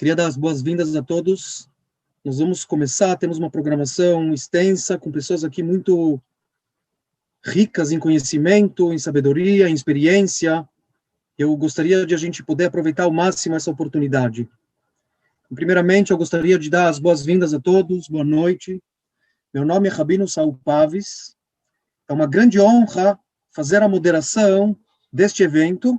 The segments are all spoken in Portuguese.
Queria dar as boas-vindas a todos. Nós vamos começar, temos uma programação extensa, com pessoas aqui muito ricas em conhecimento, em sabedoria, em experiência. Eu gostaria de a gente poder aproveitar ao máximo essa oportunidade. Primeiramente, eu gostaria de dar as boas-vindas a todos, boa noite. Meu nome é Rabino Saul Pavis. É uma grande honra fazer a moderação deste evento,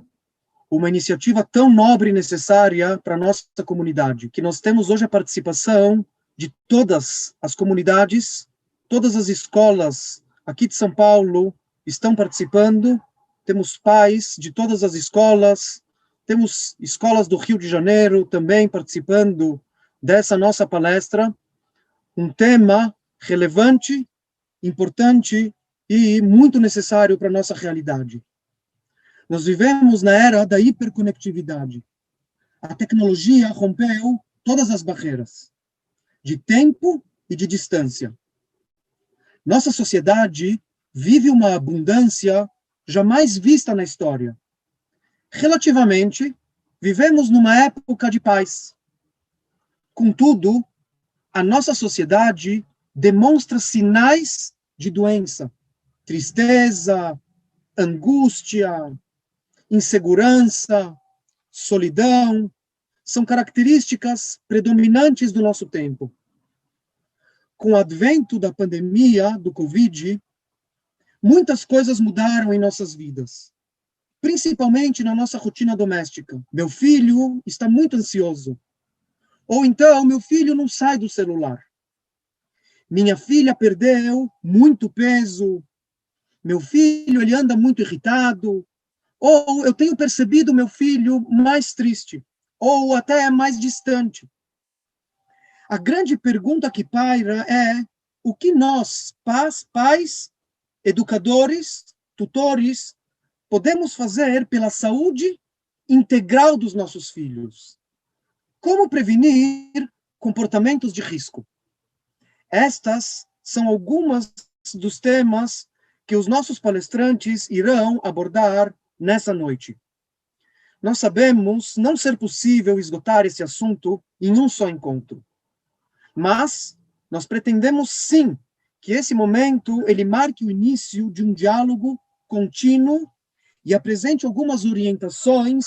uma iniciativa tão nobre e necessária para a nossa comunidade, que nós temos hoje a participação de todas as comunidades, todas as escolas aqui de São Paulo estão participando, temos pais de todas as escolas, temos escolas do Rio de Janeiro também participando dessa nossa palestra, um tema relevante, importante e muito necessário para a nossa realidade. Nós vivemos na era da hiperconectividade. A tecnologia rompeu todas as barreiras, de tempo e de distância. Nossa sociedade vive uma abundância jamais vista na história. Relativamente, vivemos numa época de paz. Contudo, a nossa sociedade demonstra sinais de doença, tristeza, angústia, insegurança, solidão, são características predominantes do nosso tempo. Com o advento da pandemia do Covid, muitas coisas mudaram em nossas vidas, principalmente na nossa rotina doméstica. Meu filho está muito ansioso. Ou então, meu filho não sai do celular. Minha filha perdeu muito peso. Meu filho, ele anda muito irritado. Ou eu tenho percebido meu filho mais triste, ou até mais distante. A grande pergunta que paira é o que nós, pais, educadores, tutores, podemos fazer pela saúde integral dos nossos filhos? Como prevenir comportamentos de risco? Estas são algumas dos temas que os nossos palestrantes irão abordar nessa noite. Nós sabemos não ser possível esgotar esse assunto em um só encontro. Mas nós pretendemos sim que esse momento ele marque o início de um diálogo contínuo e apresente algumas orientações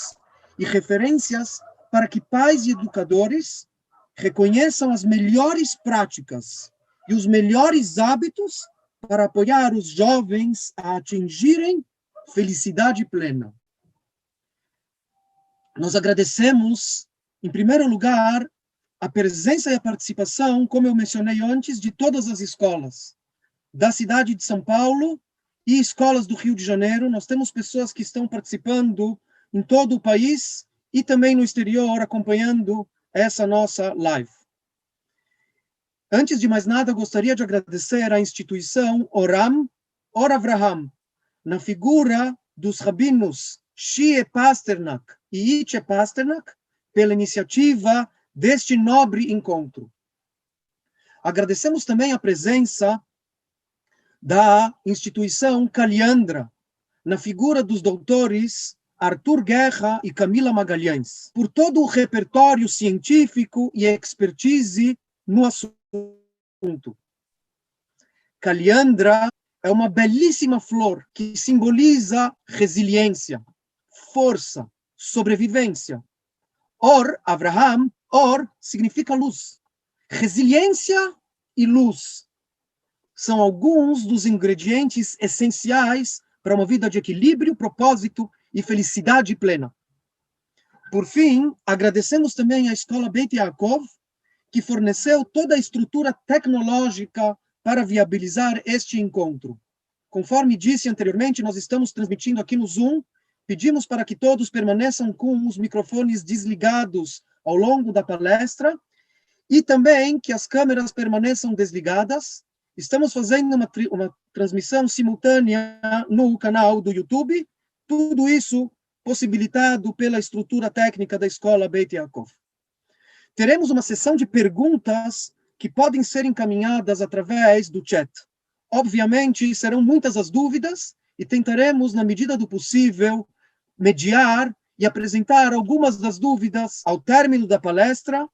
e referências para que pais e educadores reconheçam as melhores práticas e os melhores hábitos para apoiar os jovens a atingirem felicidade plena. Nós agradecemos, em primeiro lugar, a presença e a participação, como eu mencionei antes, de todas as escolas da cidade de São Paulo e escolas do Rio de Janeiro. Nós temos pessoas que estão participando em todo o país e também no exterior, acompanhando essa nossa live. Antes de mais nada, eu gostaria de agradecer à instituição Oram, Or Avraham, na figura dos rabinos Shie Pasternak e Itche Pasternak, pela iniciativa deste nobre encontro. Agradecemos também a presença da instituição Caliandra, na figura dos doutores Arthur Guerra e Camila Magalhães, por todo o repertório científico e expertise no assunto. Caliandra é uma belíssima flor que simboliza resiliência, força, sobrevivência. Or, Avraham, Or significa luz. Resiliência e luz são alguns dos ingredientes essenciais para uma vida de equilíbrio, propósito e felicidade plena. Por fim, agradecemos também à Escola Beit Yaakov, que forneceu toda a estrutura tecnológica para viabilizar este encontro. Conforme disse anteriormente, nós estamos transmitindo aqui no Zoom. Pedimos para que todos permaneçam com os microfones desligados ao longo da palestra e também que as câmeras permaneçam desligadas. Estamos fazendo uma transmissão simultânea no canal do YouTube. Tudo isso possibilitado pela estrutura técnica da Escola Beit Yaakov. Teremos uma sessão de perguntas que podem ser encaminhadas através do chat. Obviamente, serão muitas as dúvidas e tentaremos, na medida do possível, mediar e apresentar algumas das dúvidas. Ao término da palestra,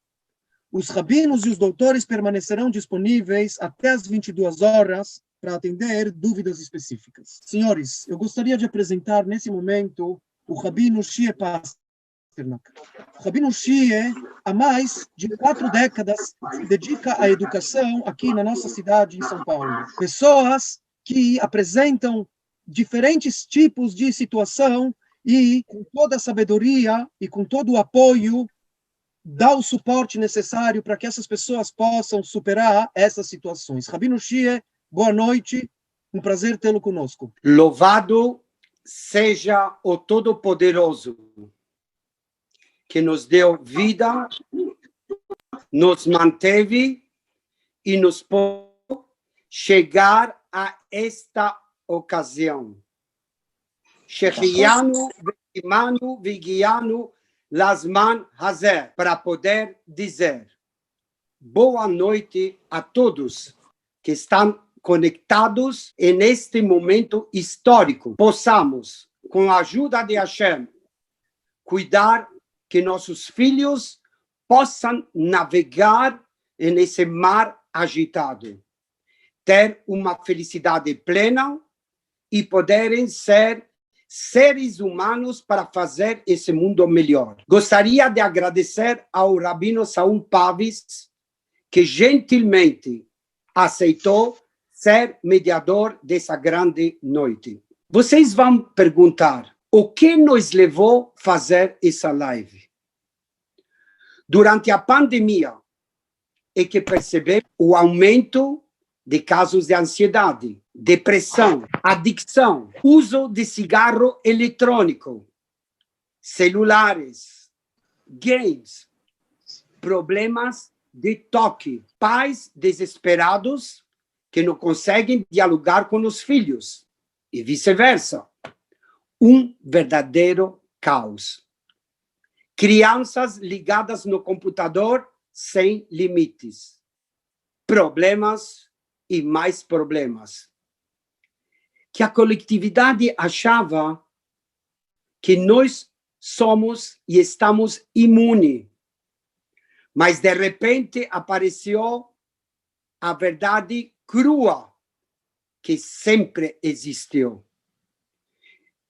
os rabinos e os doutores permanecerão disponíveis até às 22 horas para atender dúvidas específicas. Senhores, eu gostaria de apresentar nesse momento o Rabino Shie Pasternak. O Rabino Shie, há mais de 4 décadas, se dedica à educação aqui na nossa cidade, em São Paulo. Pessoas que apresentam diferentes tipos de situação e, com toda a sabedoria e com todo o apoio, dá o suporte necessário para que essas pessoas possam superar essas situações. Rabino Shie, boa noite, um prazer tê-lo conosco. Louvado seja o Todo-Poderoso, que nos deu vida, nos manteve e nos pôde chegar a esta ocasião. Shechianu, Vegimanu, Vigianu, Lasman Hazer, para poder dizer boa noite a todos que estão conectados neste momento histórico. Possamos, com a ajuda de Hashem, cuidar que nossos filhos possam navegar nesse mar agitado, ter uma felicidade plena e poderem ser seres humanos para fazer esse mundo melhor. Gostaria de agradecer ao Rabino Saul Pavis, que gentilmente aceitou ser mediador dessa grande noite. Vocês vão perguntar, o que nos levou a fazer essa live? Durante a pandemia, é que percebemos o aumento de casos de ansiedade, depressão, adicção, uso de cigarro eletrônico, celulares, games, problemas de toque, pais desesperados que não conseguem dialogar com os filhos e vice-versa. Um verdadeiro caos. Crianças ligadas no computador sem limites. Problemas e mais problemas. Que a coletividade achava que nós somos e estamos imunes. Mas, de repente, apareceu a verdade crua que sempre existiu.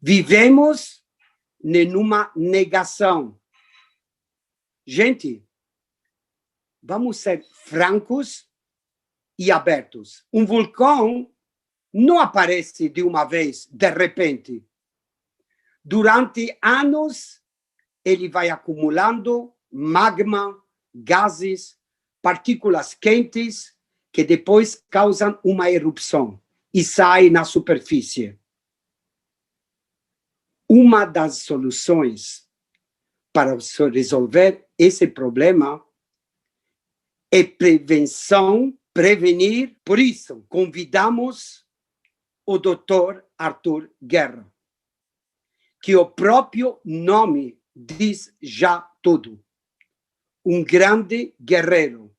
Vivemos numa negação. Gente, vamos ser francos e abertos. Um vulcão não aparece de uma vez, de repente. Durante anos, ele vai acumulando magma, gases, partículas quentes, que depois causam uma erupção e saem na superfície. Uma das soluções para resolver esse problema é prevenção, prevenir. Por isso, convidamos o Dr. Arthur Guerra, que o próprio nome diz já tudo. Um grande guerreiro,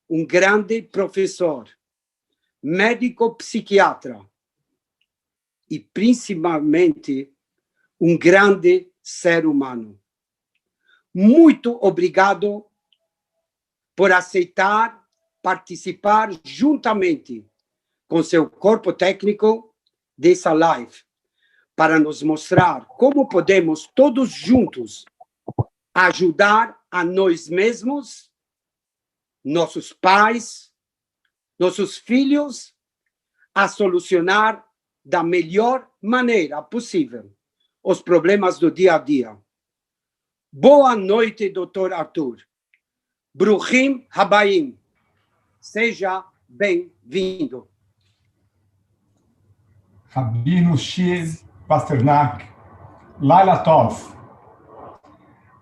um grande professor, médico psiquiatra e, principalmente, um grande ser humano. Muito obrigado por aceitar participar juntamente com seu corpo técnico dessa live, para nos mostrar como podemos todos juntos ajudar a nós mesmos, nossos pais, nossos filhos, a solucionar da melhor maneira possível os problemas do dia a dia. Boa noite, Dr. Arthur. Bruchim Habayim. Seja bem-vindo. Rabino Shie Pasternak, Laila Tov.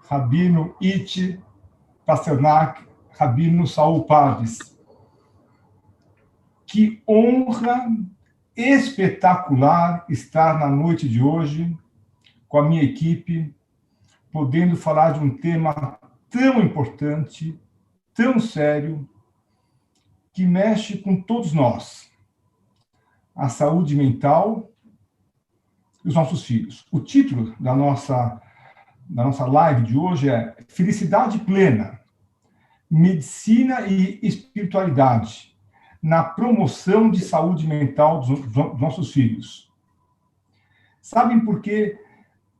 Rabino Iti Pasternak, Rabino Saul Pavis. Que honra espetacular estar na noite de hoje com a minha equipe, podendo falar de um tema tão importante, tão sério, que mexe com todos nós. A saúde mental e os nossos filhos. O título da nossa da nossa live de hoje é felicidade plena, medicina e espiritualidade na promoção de saúde mental dos nossos filhos. Sabem por que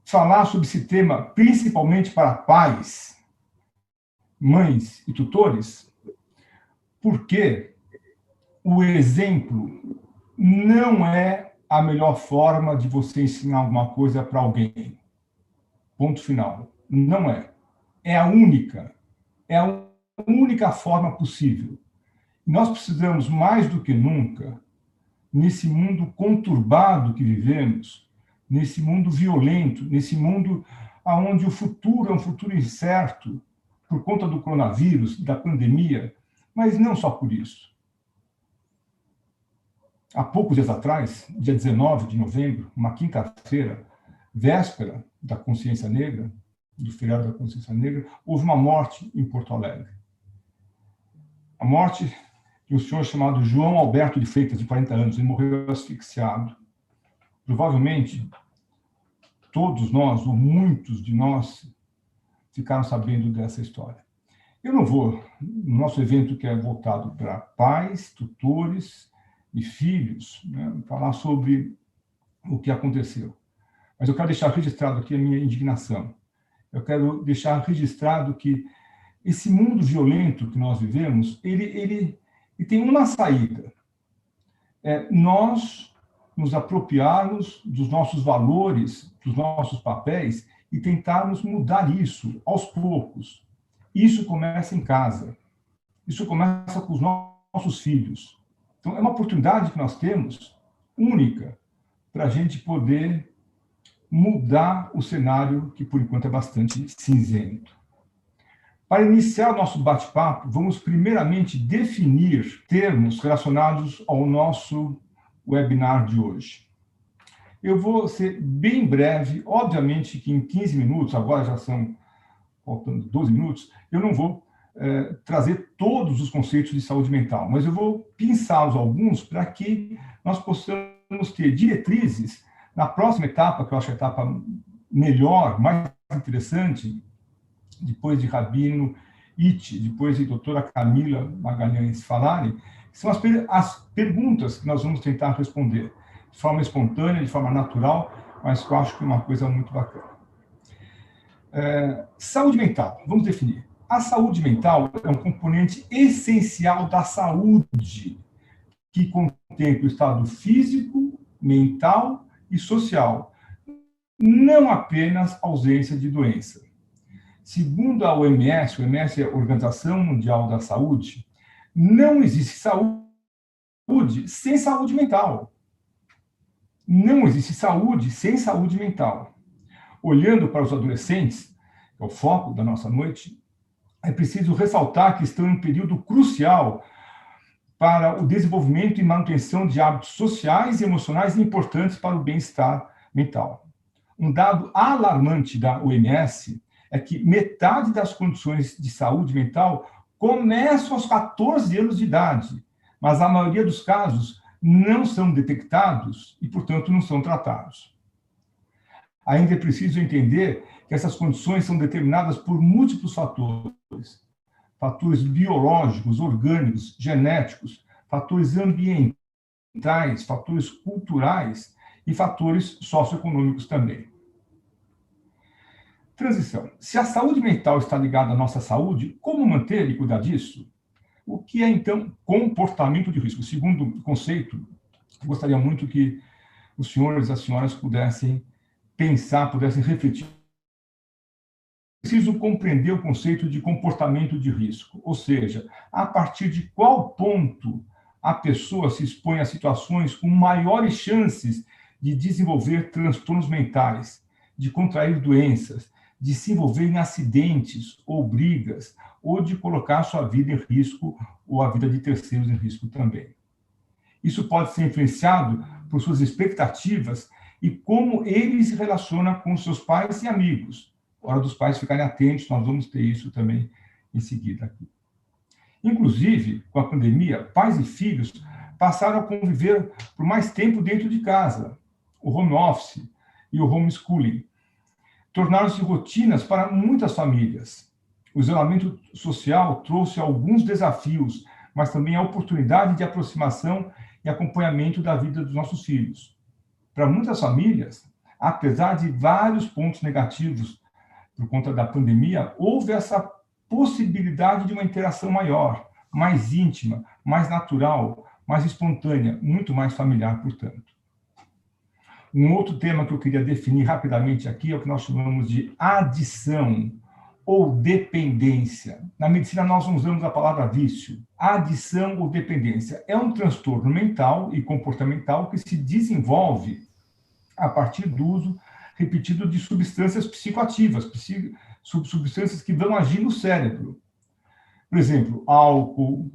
falar sobre esse tema, principalmente para pais, mães e tutores? Porque o exemplo não é a melhor forma de você ensinar alguma coisa para alguém. Ponto final. Não é. É a única forma possível. Nós precisamos, mais do que nunca, nesse mundo conturbado que vivemos, nesse mundo violento, nesse mundo onde o futuro é um futuro incerto, por conta do coronavírus, da pandemia, mas não só por isso. Há poucos dias atrás, dia 19 de novembro, uma quinta-feira, véspera da Consciência Negra, do feriado da Consciência Negra, houve uma morte em Porto Alegre. A morte de um senhor chamado João Alberto de Freitas, de 40 anos. Ele morreu asfixiado. Provavelmente, todos nós, ou muitos de nós, ficaram sabendo dessa história. Eu não vou, no nosso evento que é voltado para pais, tutores e filhos, né, falar sobre o que aconteceu. Mas eu quero deixar registrado aqui a minha indignação. Eu quero deixar registrado que esse mundo violento que nós vivemos, ele tem uma saída. É nós nos apropriarmos dos nossos valores, dos nossos papéis e tentarmos mudar isso aos poucos. Isso começa em casa. Isso começa com os nossos filhos. Então, é uma oportunidade que nós temos, única, para a gente poder mudar o cenário que, por enquanto, é bastante cinzento. Para iniciar o nosso bate-papo, vamos primeiramente definir termos relacionados ao nosso webinar de hoje. Eu vou ser bem breve, obviamente que em 15 minutos, agora já são faltando 12 minutos, eu não vou trazer todos os conceitos de saúde mental, mas eu vou pinçá-los alguns para que nós possamos ter diretrizes na próxima etapa, que eu acho a etapa melhor, mais interessante, depois de Rabino Iti, depois de doutora Camila Magalhães falarem, são as perguntas que nós vamos tentar responder de forma espontânea, de forma natural, mas que eu acho que é uma coisa muito bacana. Saúde mental, vamos definir. A saúde mental é um componente essencial da saúde, que contempla o estado físico, mental e social, não apenas ausência de doença. Segundo a OMS, a OMS é a Organização Mundial da Saúde, não existe saúde sem saúde mental. Não existe saúde sem saúde mental. Olhando para os adolescentes, que é o foco da nossa noite, é preciso ressaltar que estão em um período crucial para o desenvolvimento e manutenção de hábitos sociais e emocionais importantes para o bem-estar mental. Um dado alarmante da OMS é que metade das condições de saúde mental começam aos 14 anos de idade, mas a maioria dos casos não são detectados e, portanto, não são tratados. Ainda é preciso entender que essas condições são determinadas por múltiplos fatores. Fatores biológicos, orgânicos, genéticos, fatores ambientais, fatores culturais e fatores socioeconômicos também. Transição. Se a saúde mental está ligada à nossa saúde, como manter e cuidar disso? O que é, então, comportamento de risco? Segundo conceito, eu gostaria muito que os senhores e as senhoras pudessem pensar, pudessem refletir. Preciso compreender o conceito de comportamento de risco, ou seja, a partir de qual ponto a pessoa se expõe a situações com maiores chances de desenvolver transtornos mentais, de contrair doenças, de se envolver em acidentes ou brigas, ou de colocar sua vida em risco ou a vida de terceiros em risco também. Isso pode ser influenciado por suas expectativas e como ele se relaciona com seus pais e amigos. Hora dos pais ficarem atentos, nós vamos ter isso também em seguida aqui. Inclusive, com a pandemia, pais e filhos passaram a conviver por mais tempo dentro de casa, o home office e o homeschooling. tornaram-se rotinas para muitas famílias. O isolamento social trouxe alguns desafios, mas também a oportunidade de aproximação e acompanhamento da vida dos nossos filhos. Para muitas famílias, apesar de vários pontos negativos por conta da pandemia, houve essa possibilidade de uma interação maior, mais íntima, mais natural, mais espontânea, muito mais familiar, portanto. Um outro tema que eu queria definir rapidamente aqui é o que nós chamamos de adição ou dependência. Na medicina, nós usamos a palavra vício. Adição ou dependência é um transtorno mental e comportamental que se desenvolve a partir do uso repetido de substâncias psicoativas, substâncias que vão agir no cérebro. Por exemplo, álcool,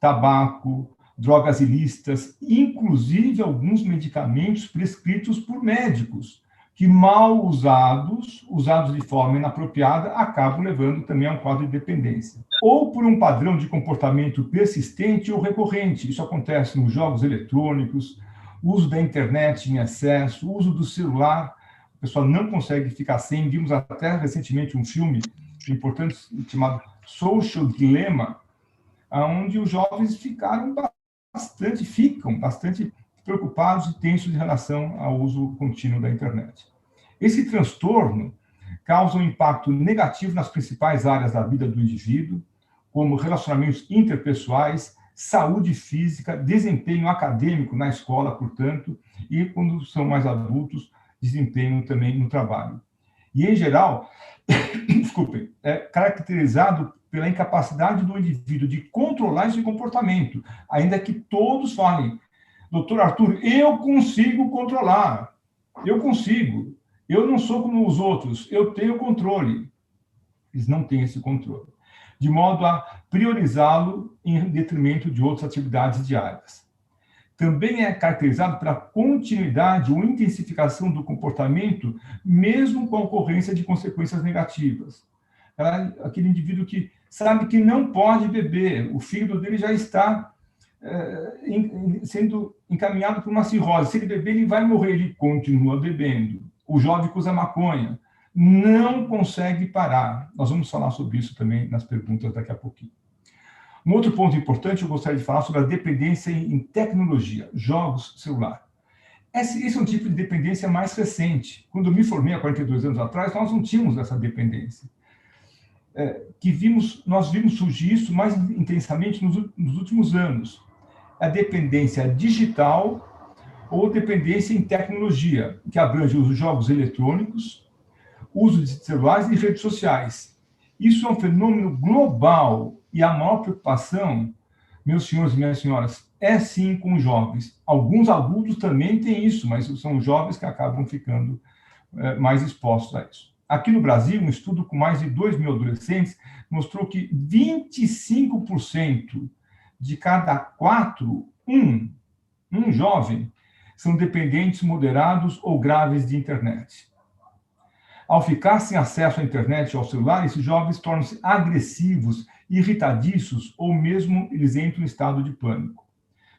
tabaco, drogas ilícitas, inclusive alguns medicamentos prescritos por médicos, que mal usados de forma inapropriada, acabam levando também a um quadro de dependência. Ou por um padrão de comportamento persistente ou recorrente. Isso acontece nos jogos eletrônicos, uso da internet em excesso, uso do celular. A pessoa não consegue ficar sem. Vimos até recentemente um filme importante chamado Social Dilemma, onde os jovens ficam bastante preocupados e tensos em relação ao uso contínuo da internet. Esse transtorno causa um impacto negativo nas principais áreas da vida do indivíduo, como relacionamentos interpessoais, saúde física, desempenho acadêmico na escola, portanto, e, quando são mais adultos, desempenho também no trabalho. E, em geral, desculpem, é caracterizado pela incapacidade do indivíduo de controlar esse comportamento, ainda que todos falem, doutor Arthur, eu consigo controlar, eu consigo, eu não sou como os outros, eu tenho controle. Eles não têm esse controle, de modo a priorizá-lo em detrimento de outras atividades diárias. Também é caracterizado pela continuidade ou intensificação do comportamento, mesmo com a ocorrência de consequências negativas. Aquele indivíduo que sabe que não pode beber, o fígado dele já está sendo encaminhado por uma cirrose. Se ele beber, ele vai morrer, ele continua bebendo. O jovem que usa maconha não consegue parar. Nós vamos falar sobre isso também nas perguntas daqui a pouquinho. Um outro ponto importante, eu gostaria de falar sobre a dependência em tecnologia, jogos, celular. Esse é um tipo de dependência mais recente. Quando eu me formei há 42 anos atrás, nós não tínhamos essa dependência. Nós vimos surgir isso mais intensamente nos últimos anos. A dependência digital ou dependência em tecnologia, que abrange os jogos eletrônicos, uso de celulares e redes sociais. Isso é um fenômeno global e a maior preocupação, meus senhores e minhas senhoras, é sim com os jovens. Alguns adultos também têm isso, mas são os jovens que acabam ficando mais expostos a isso. Aqui no Brasil, um estudo com mais de 2.000 adolescentes mostrou que 25% de cada 4, um jovem, são dependentes moderados ou graves de internet. Ao ficar sem acesso à internet e ao celular, esses jovens tornam-se agressivos, irritadiços ou mesmo eles entram em estado de pânico.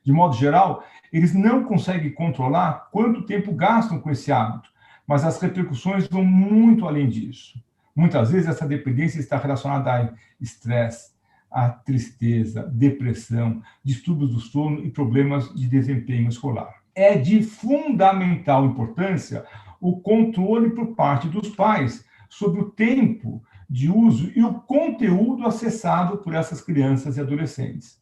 De modo geral, eles não conseguem controlar quanto tempo gastam com esse hábito, mas as repercussões vão muito além disso. Muitas vezes essa dependência está relacionada a estresse, a tristeza, depressão, distúrbios do sono e problemas de desempenho escolar. É de fundamental importância o controle por parte dos pais sobre o tempo de uso e o conteúdo acessado por essas crianças e adolescentes.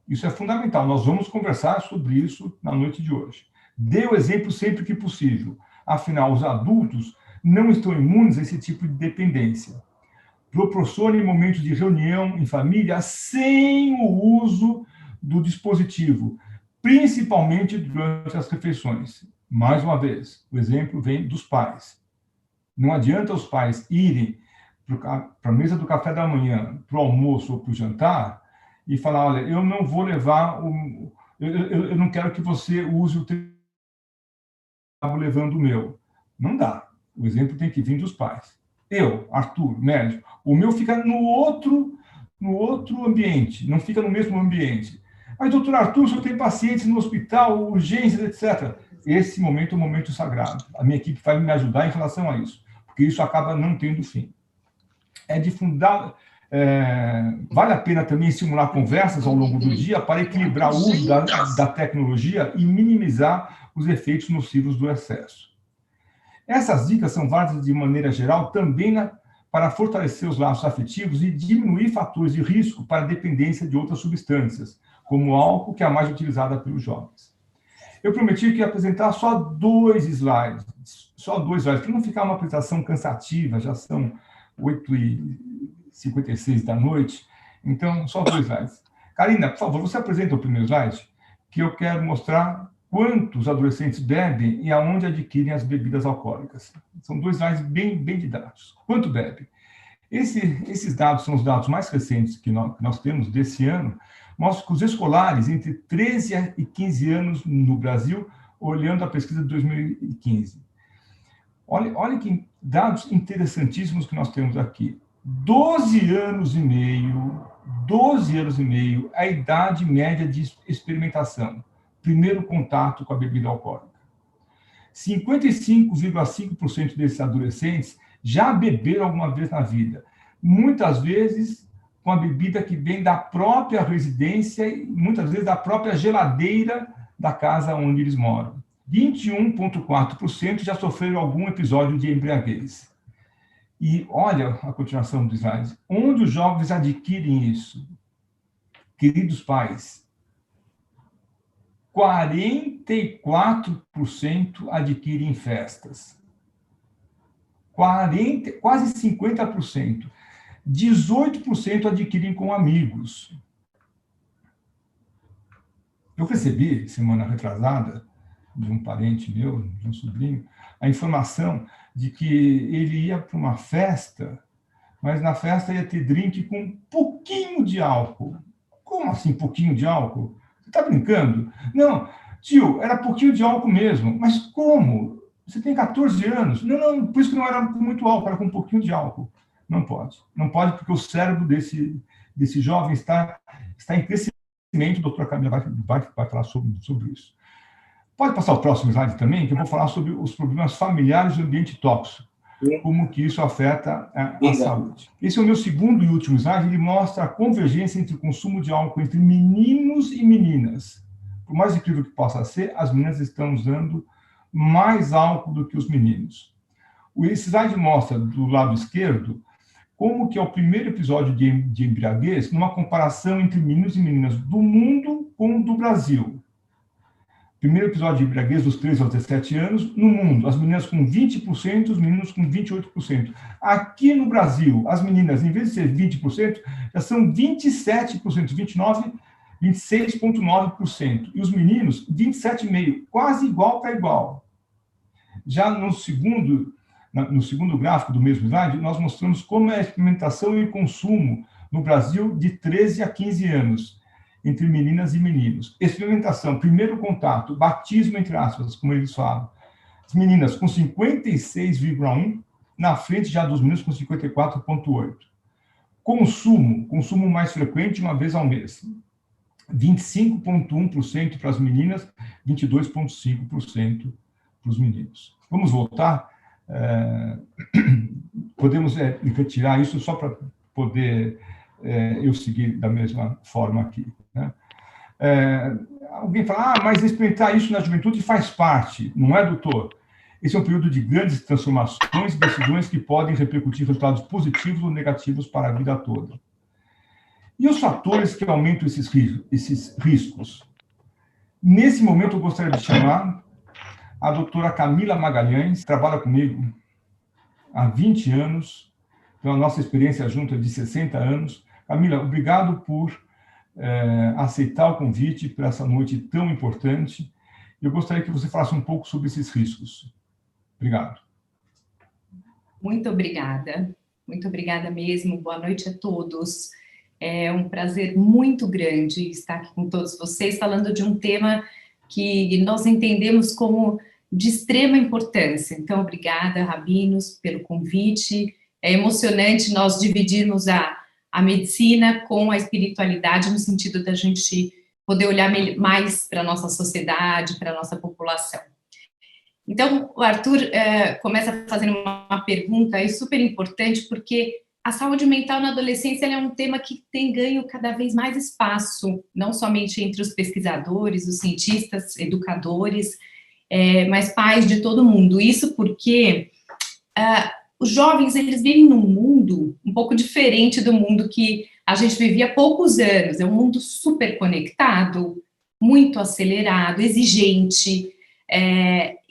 Isso é fundamental. Nós vamos conversar sobre isso na noite de hoje. Dê o exemplo sempre que possível. Afinal, os adultos não estão imunes a esse tipo de dependência. Proporcione momentos de reunião em família sem o uso do dispositivo, principalmente durante as refeições. Mais uma vez, o exemplo vem dos pais. Não adianta os pais irem para a mesa do café da manhã, para o almoço ou para o jantar, e falar, olha, eu não vou levar, eu não quero que você use o teu levando o meu. Não dá. O exemplo tem que vir dos pais. Eu, Arthur, médico, o meu fica no outro ambiente, não fica no mesmo ambiente. Mas, doutor Arthur, o senhor tem pacientes no hospital, urgências, etc. Esse momento é um momento sagrado. A minha equipe vai me ajudar em relação a isso. porque isso acaba não tendo fim. Vale a pena também simular conversas ao longo do dia para equilibrar o uso da tecnologia e minimizar os efeitos nocivos do excesso. Essas dicas são válidas de maneira geral também para fortalecer os laços afetivos e diminuir fatores de risco para a dependência de outras substâncias, como o álcool, que é a mais utilizada pelos jovens. Eu prometi que ia apresentar só 2 slides, para não ficar uma apresentação cansativa, já são 8h56 da noite, então só 2 slides. Karina, por favor, você apresenta o primeiro slide, que eu quero mostrar quantos adolescentes bebem e aonde adquirem as bebidas alcoólicas. São 2 slides bem didáticos. Quanto bebe? Esses dados são os dados mais recentes que nós temos desse ano, mostram que os escolares entre 13 e 15 anos no Brasil, olhando a pesquisa de 2015. Olha que dados interessantíssimos que nós temos aqui. 12 anos e meio, a idade média de experimentação. Primeiro contato com a bebida alcoólica. 55,5% desses adolescentes já beberam alguma vez na vida. Muitas vezes com a bebida que vem da própria residência e muitas vezes da própria geladeira da casa onde eles moram. 21,4% já sofreram algum episódio de embriaguez. E olha a continuação do slide. Onde os jovens adquirem isso? Queridos pais, 44% adquirem em festas. Quase 50%. 18% adquirem com amigos. Eu recebi, semana retrasada, de um parente meu, de um sobrinho, a informação de que ele ia para uma festa, mas na festa ia ter drink com um pouquinho de álcool. Como assim, pouquinho de álcool? Você está brincando? Não, tio, era pouquinho de álcool mesmo. Mas como? Você tem 14 anos. Não, por isso que não era com muito álcool, era com um pouquinho de álcool. Não pode. Não pode porque o cérebro desse jovem está em crescimento. A doutora Camila vai falar sobre isso. Pode passar o próximo slide também, que eu vou falar sobre os problemas familiares do ambiente tóxico, como que isso afeta a saúde. Esse é o meu segundo e último slide, ele mostra a convergência entre o consumo de álcool entre meninos e meninas. Por mais incrível que possa ser, as meninas estão usando mais álcool do que os meninos. Esse slide mostra, do lado esquerdo, como que é o primeiro episódio de embriaguez numa comparação entre meninos e meninas do mundo com o do Brasil. Primeiro episódio de embriaguez dos 13 aos 17 anos no mundo. As meninas com 20%, os meninos com 28%. Aqui no Brasil, as meninas, em vez de ser 20%, já são 27%, 26,9%. E os meninos, 27,5%, quase igual para igual. Já no segundo gráfico do mesmo slide, nós mostramos como é a experimentação e consumo no Brasil de 13 a 15 anos, entre meninas e meninos. Experimentação, primeiro contato, batismo, entre aspas, como eles falam. As meninas com 56,1%, na frente já dos meninos com 54,8%. Consumo mais frequente, uma vez ao mês. 25,1% para as meninas, 22,5% para os meninos. Vamos voltar? Podemos retirar isso só para poder eu seguir da mesma forma aqui. Né? Alguém fala, mas experimentar isso na juventude faz parte, não é, doutor? Esse é um período de grandes transformações e decisões que podem repercutir resultados positivos ou negativos para a vida toda. E os fatores que aumentam esses riscos? Nesse momento, eu gostaria de chamar a doutora Camila Magalhães, que trabalha comigo há 20 anos, então a nossa experiência junto é de 60 anos. Camila, obrigado por aceitar o convite para essa noite tão importante. Eu gostaria que você falasse um pouco sobre esses riscos. Obrigado. Muito obrigada mesmo. Boa noite a todos. É um prazer muito grande estar aqui com todos vocês, falando de um tema que nós entendemos como de extrema importância. Então, obrigada, Rabinos, pelo convite. É emocionante nós dividirmos a medicina com a espiritualidade, no sentido da gente poder olhar mais para a nossa sociedade, para a nossa população. Então, o Arthur começa fazendo uma pergunta aí super importante, porque a saúde mental na adolescência é um tema que tem ganho cada vez mais espaço, não somente entre os pesquisadores, os cientistas, educadores, mas pais de todo mundo. Isso porque os jovens, eles vivem num mundo um pouco diferente do mundo que a gente vivia há poucos anos. É um mundo super conectado, muito acelerado, exigente,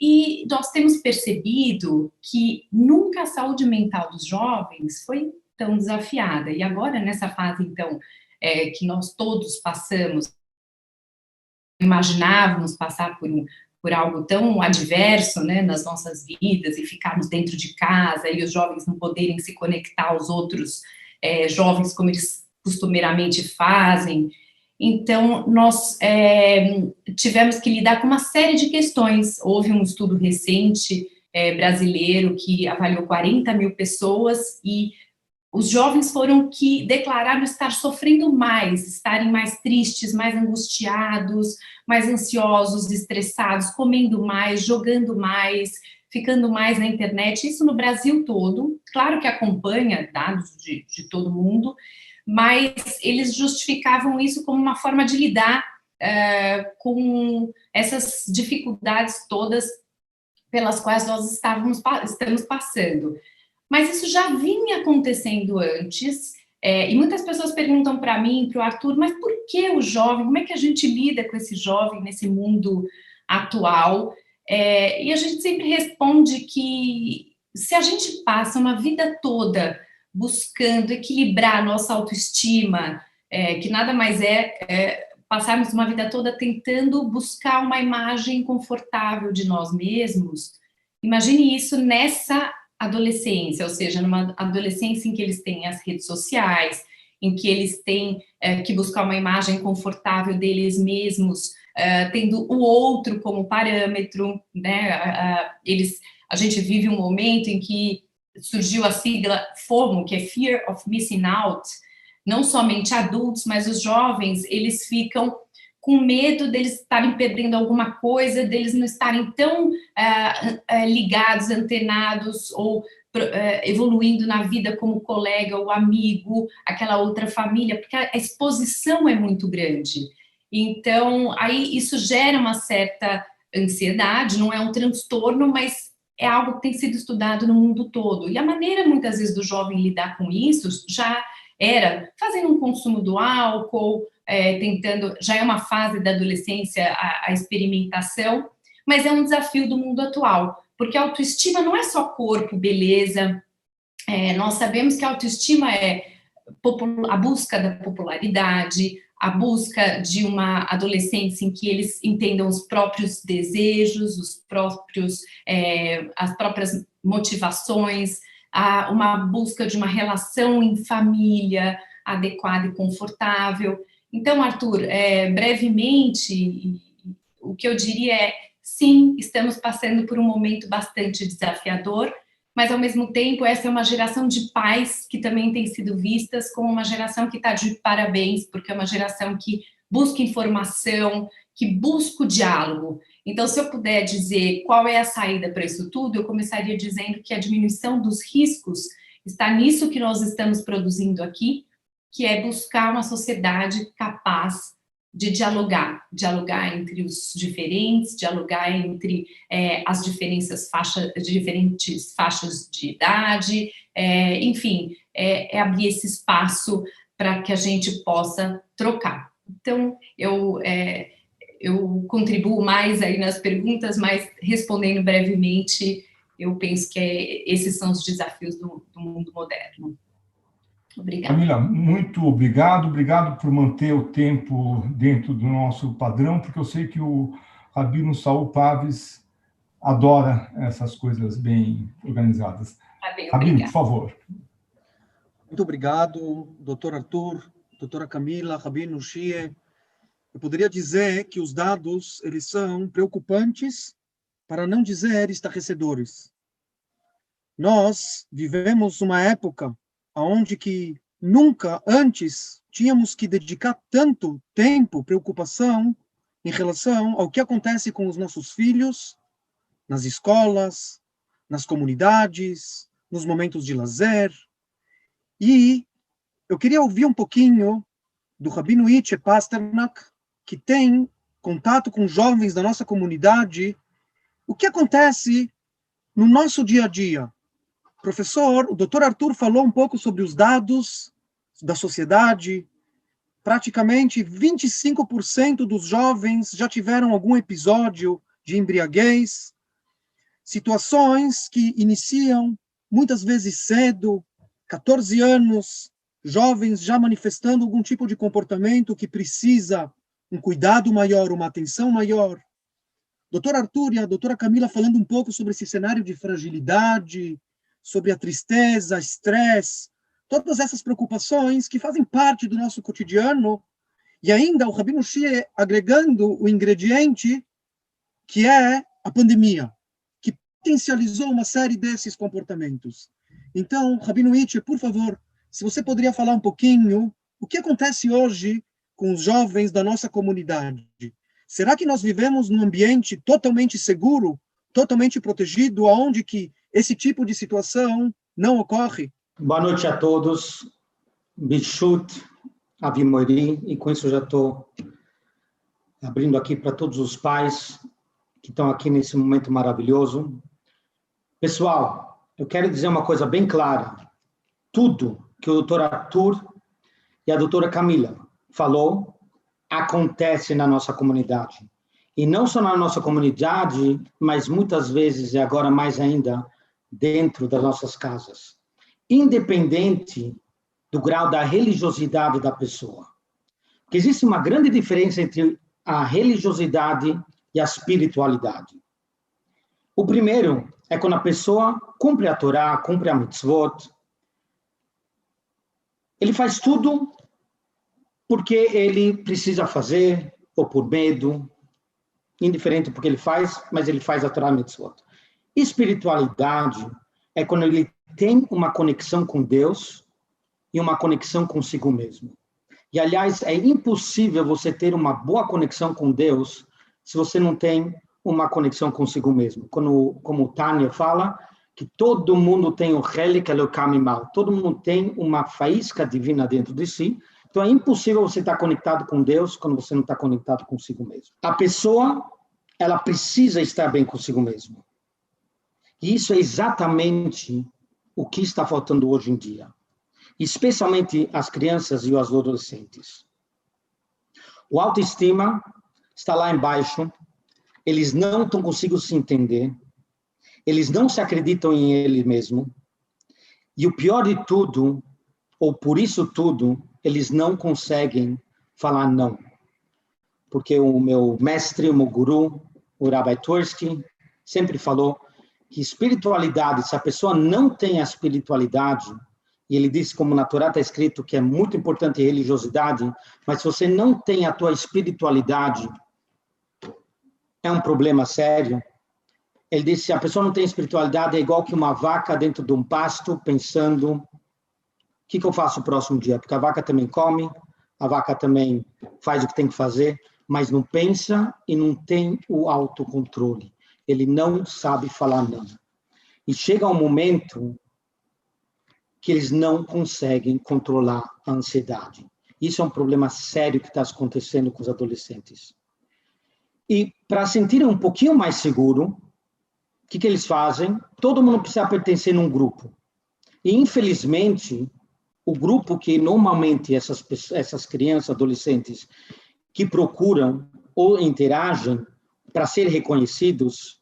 e nós temos percebido que nunca a saúde mental dos jovens foi tão desafiada. E agora, nessa fase, então, que nós todos passamos, imaginávamos passar por algo tão adverso, né, nas nossas vidas, e ficarmos dentro de casa, e os jovens não poderem se conectar aos outros jovens como eles costumeiramente fazem. Então, nós tivemos que lidar com uma série de questões. Houve um estudo recente brasileiro que avaliou 40 mil pessoas, e os jovens foram que declararam estar sofrendo mais, estarem mais tristes, mais angustiados, mais ansiosos, estressados, comendo mais, jogando mais, ficando mais na internet, isso no Brasil todo. Claro que acompanha dados de todo mundo, mas eles justificavam isso como uma forma de lidar com essas dificuldades todas pelas quais nós estamos passando. Mas isso já vinha acontecendo antes, e muitas pessoas perguntam para mim, para o Arthur, mas por que o jovem? Como é que a gente lida com esse jovem nesse mundo atual? E a gente sempre responde que se a gente passa uma vida toda buscando equilibrar a nossa autoestima, que nada mais passarmos uma vida toda tentando buscar uma imagem confortável de nós mesmos, imagine isso nessa adolescência, ou seja, numa adolescência em que eles têm as redes sociais, em que eles têm que buscar uma imagem confortável deles mesmos, tendo o outro como parâmetro, né? A gente vive um momento em que surgiu a sigla FOMO, que é Fear of Missing Out. Não somente adultos, mas os jovens, eles ficam com medo deles estarem perdendo alguma coisa, deles não estarem tão ligados, antenados, ou evoluindo na vida como colega ou amigo, aquela outra família, porque a exposição é muito grande. Então, aí isso gera uma certa ansiedade, não é um transtorno, mas é algo que tem sido estudado no mundo todo. E a maneira, muitas vezes, do jovem lidar com isso já era fazendo um consumo do álcool, tentando, já é uma fase da adolescência a experimentação, mas é um desafio do mundo atual, porque a autoestima não é só corpo, beleza, nós sabemos que a autoestima é a busca da popularidade, a busca de uma adolescência em que eles entendam os próprios desejos, as próprias motivações, uma busca de uma relação em família adequada e confortável. Então, Arthur, brevemente, o que eu diria é, sim, estamos passando por um momento bastante desafiador, mas, ao mesmo tempo, essa é uma geração de pais que também tem sido vistas como uma geração que está de parabéns, porque é uma geração que busca informação, que busca o diálogo. Então, se eu puder dizer qual é a saída para isso tudo, eu começaria dizendo que a diminuição dos riscos está nisso que nós estamos produzindo aqui, que é buscar uma sociedade capaz de dialogar entre os diferentes, dialogar entre as diferentes faixas de idade, enfim, abrir esse espaço para que a gente possa trocar. Então, eu contribuo mais aí nas perguntas, mas respondendo brevemente, eu penso que esses são os desafios do mundo moderno. Obrigada. Camila, muito obrigado por manter o tempo dentro do nosso padrão, porque eu sei que o Rabino Saul Paves adora essas coisas bem organizadas. Rabino, por favor. Muito obrigado, doutor Arthur, doutora Camila, Rabino Shie. Eu poderia dizer que os dados, eles são preocupantes, para não dizer estarrecedores. Nós vivemos uma época onde que nunca antes tínhamos que dedicar tanto tempo, preocupação em relação ao que acontece com os nossos filhos, nas escolas, nas comunidades, nos momentos de lazer. E eu queria ouvir um pouquinho do Rabino Itche Pasternak, que tem contato com jovens da nossa comunidade, o que acontece no nosso dia a dia. Professor, o Dr. Arthur falou um pouco sobre os dados da sociedade. Praticamente 25% dos jovens já tiveram algum episódio de embriaguez, situações que iniciam muitas vezes cedo, 14 anos, jovens já manifestando algum tipo de comportamento que precisa um cuidado maior, uma atenção maior. Dr. Arthur e a doutora Camila falando um pouco sobre esse cenário de fragilidade, sobre a tristeza, estresse, todas essas preocupações que fazem parte do nosso cotidiano, e ainda o Rabino Shie agregando o ingrediente que é a pandemia, que potencializou uma série desses comportamentos. Então, Rabino Itche, por favor, se você poderia falar um pouquinho o que acontece hoje com os jovens da nossa comunidade. Será que nós vivemos num ambiente totalmente seguro, totalmente protegido, onde que esse tipo de situação não ocorre? Boa noite a todos. Bishut, Avimori, e com isso eu já estou abrindo aqui para todos os pais que estão aqui nesse momento maravilhoso. Pessoal, eu quero dizer uma coisa bem clara. Tudo que o Dr. Arthur e a doutora Camila falou acontece na nossa comunidade. E não só na nossa comunidade, mas muitas vezes, e agora mais ainda, dentro das nossas casas. Independente do grau da religiosidade da pessoa. Porque existe uma grande diferença entre a religiosidade e a espiritualidade. O primeiro é quando a pessoa cumpre a Torá, cumpre a mitzvot. Ele faz tudo porque ele precisa fazer, ou por medo, indiferente porque ele faz, mas ele faz a Torá mitzvot. Espiritualidade é quando ele tem uma conexão com Deus e uma conexão consigo mesmo. E, aliás, é impossível você ter uma boa conexão com Deus se você não tem uma conexão consigo mesmo. Como o Tânia fala, que todo mundo tem o Helik Elokam Imal, todo mundo tem uma faísca divina dentro de si. Então, é impossível você estar conectado com Deus quando você não está conectado consigo mesmo. A pessoa, ela precisa estar bem consigo mesmo. E isso é exatamente o que está faltando hoje em dia. Especialmente as crianças e os adolescentes. O autoestima está lá embaixo, eles não estão conseguindo se entender, eles não se acreditam em ele mesmo, e o pior de tudo, ou por isso tudo, eles não conseguem falar não. Porque o meu mestre, o meu guru, o Rabbi Twersky, sempre falou que espiritualidade, se a pessoa não tem a espiritualidade, e ele disse, como na Torá está escrito, que é muito importante a religiosidade, mas se você não tem a tua espiritualidade, é um problema sério. Ele disse, se a pessoa não tem espiritualidade, é igual que uma vaca dentro de um pasto, pensando, o que eu faço o próximo dia? Porque a vaca também come, a vaca também faz o que tem que fazer, mas não pensa e não tem o autocontrole. Ele não sabe falar não. E chega um momento que eles não conseguem controlar a ansiedade. Isso é um problema sério que está acontecendo com os adolescentes. E para sentirem um pouquinho mais seguro, o que eles fazem? Todo mundo precisa pertencer num grupo. E, infelizmente, o grupo que normalmente essas crianças, adolescentes, que procuram ou interagem para ser reconhecidos,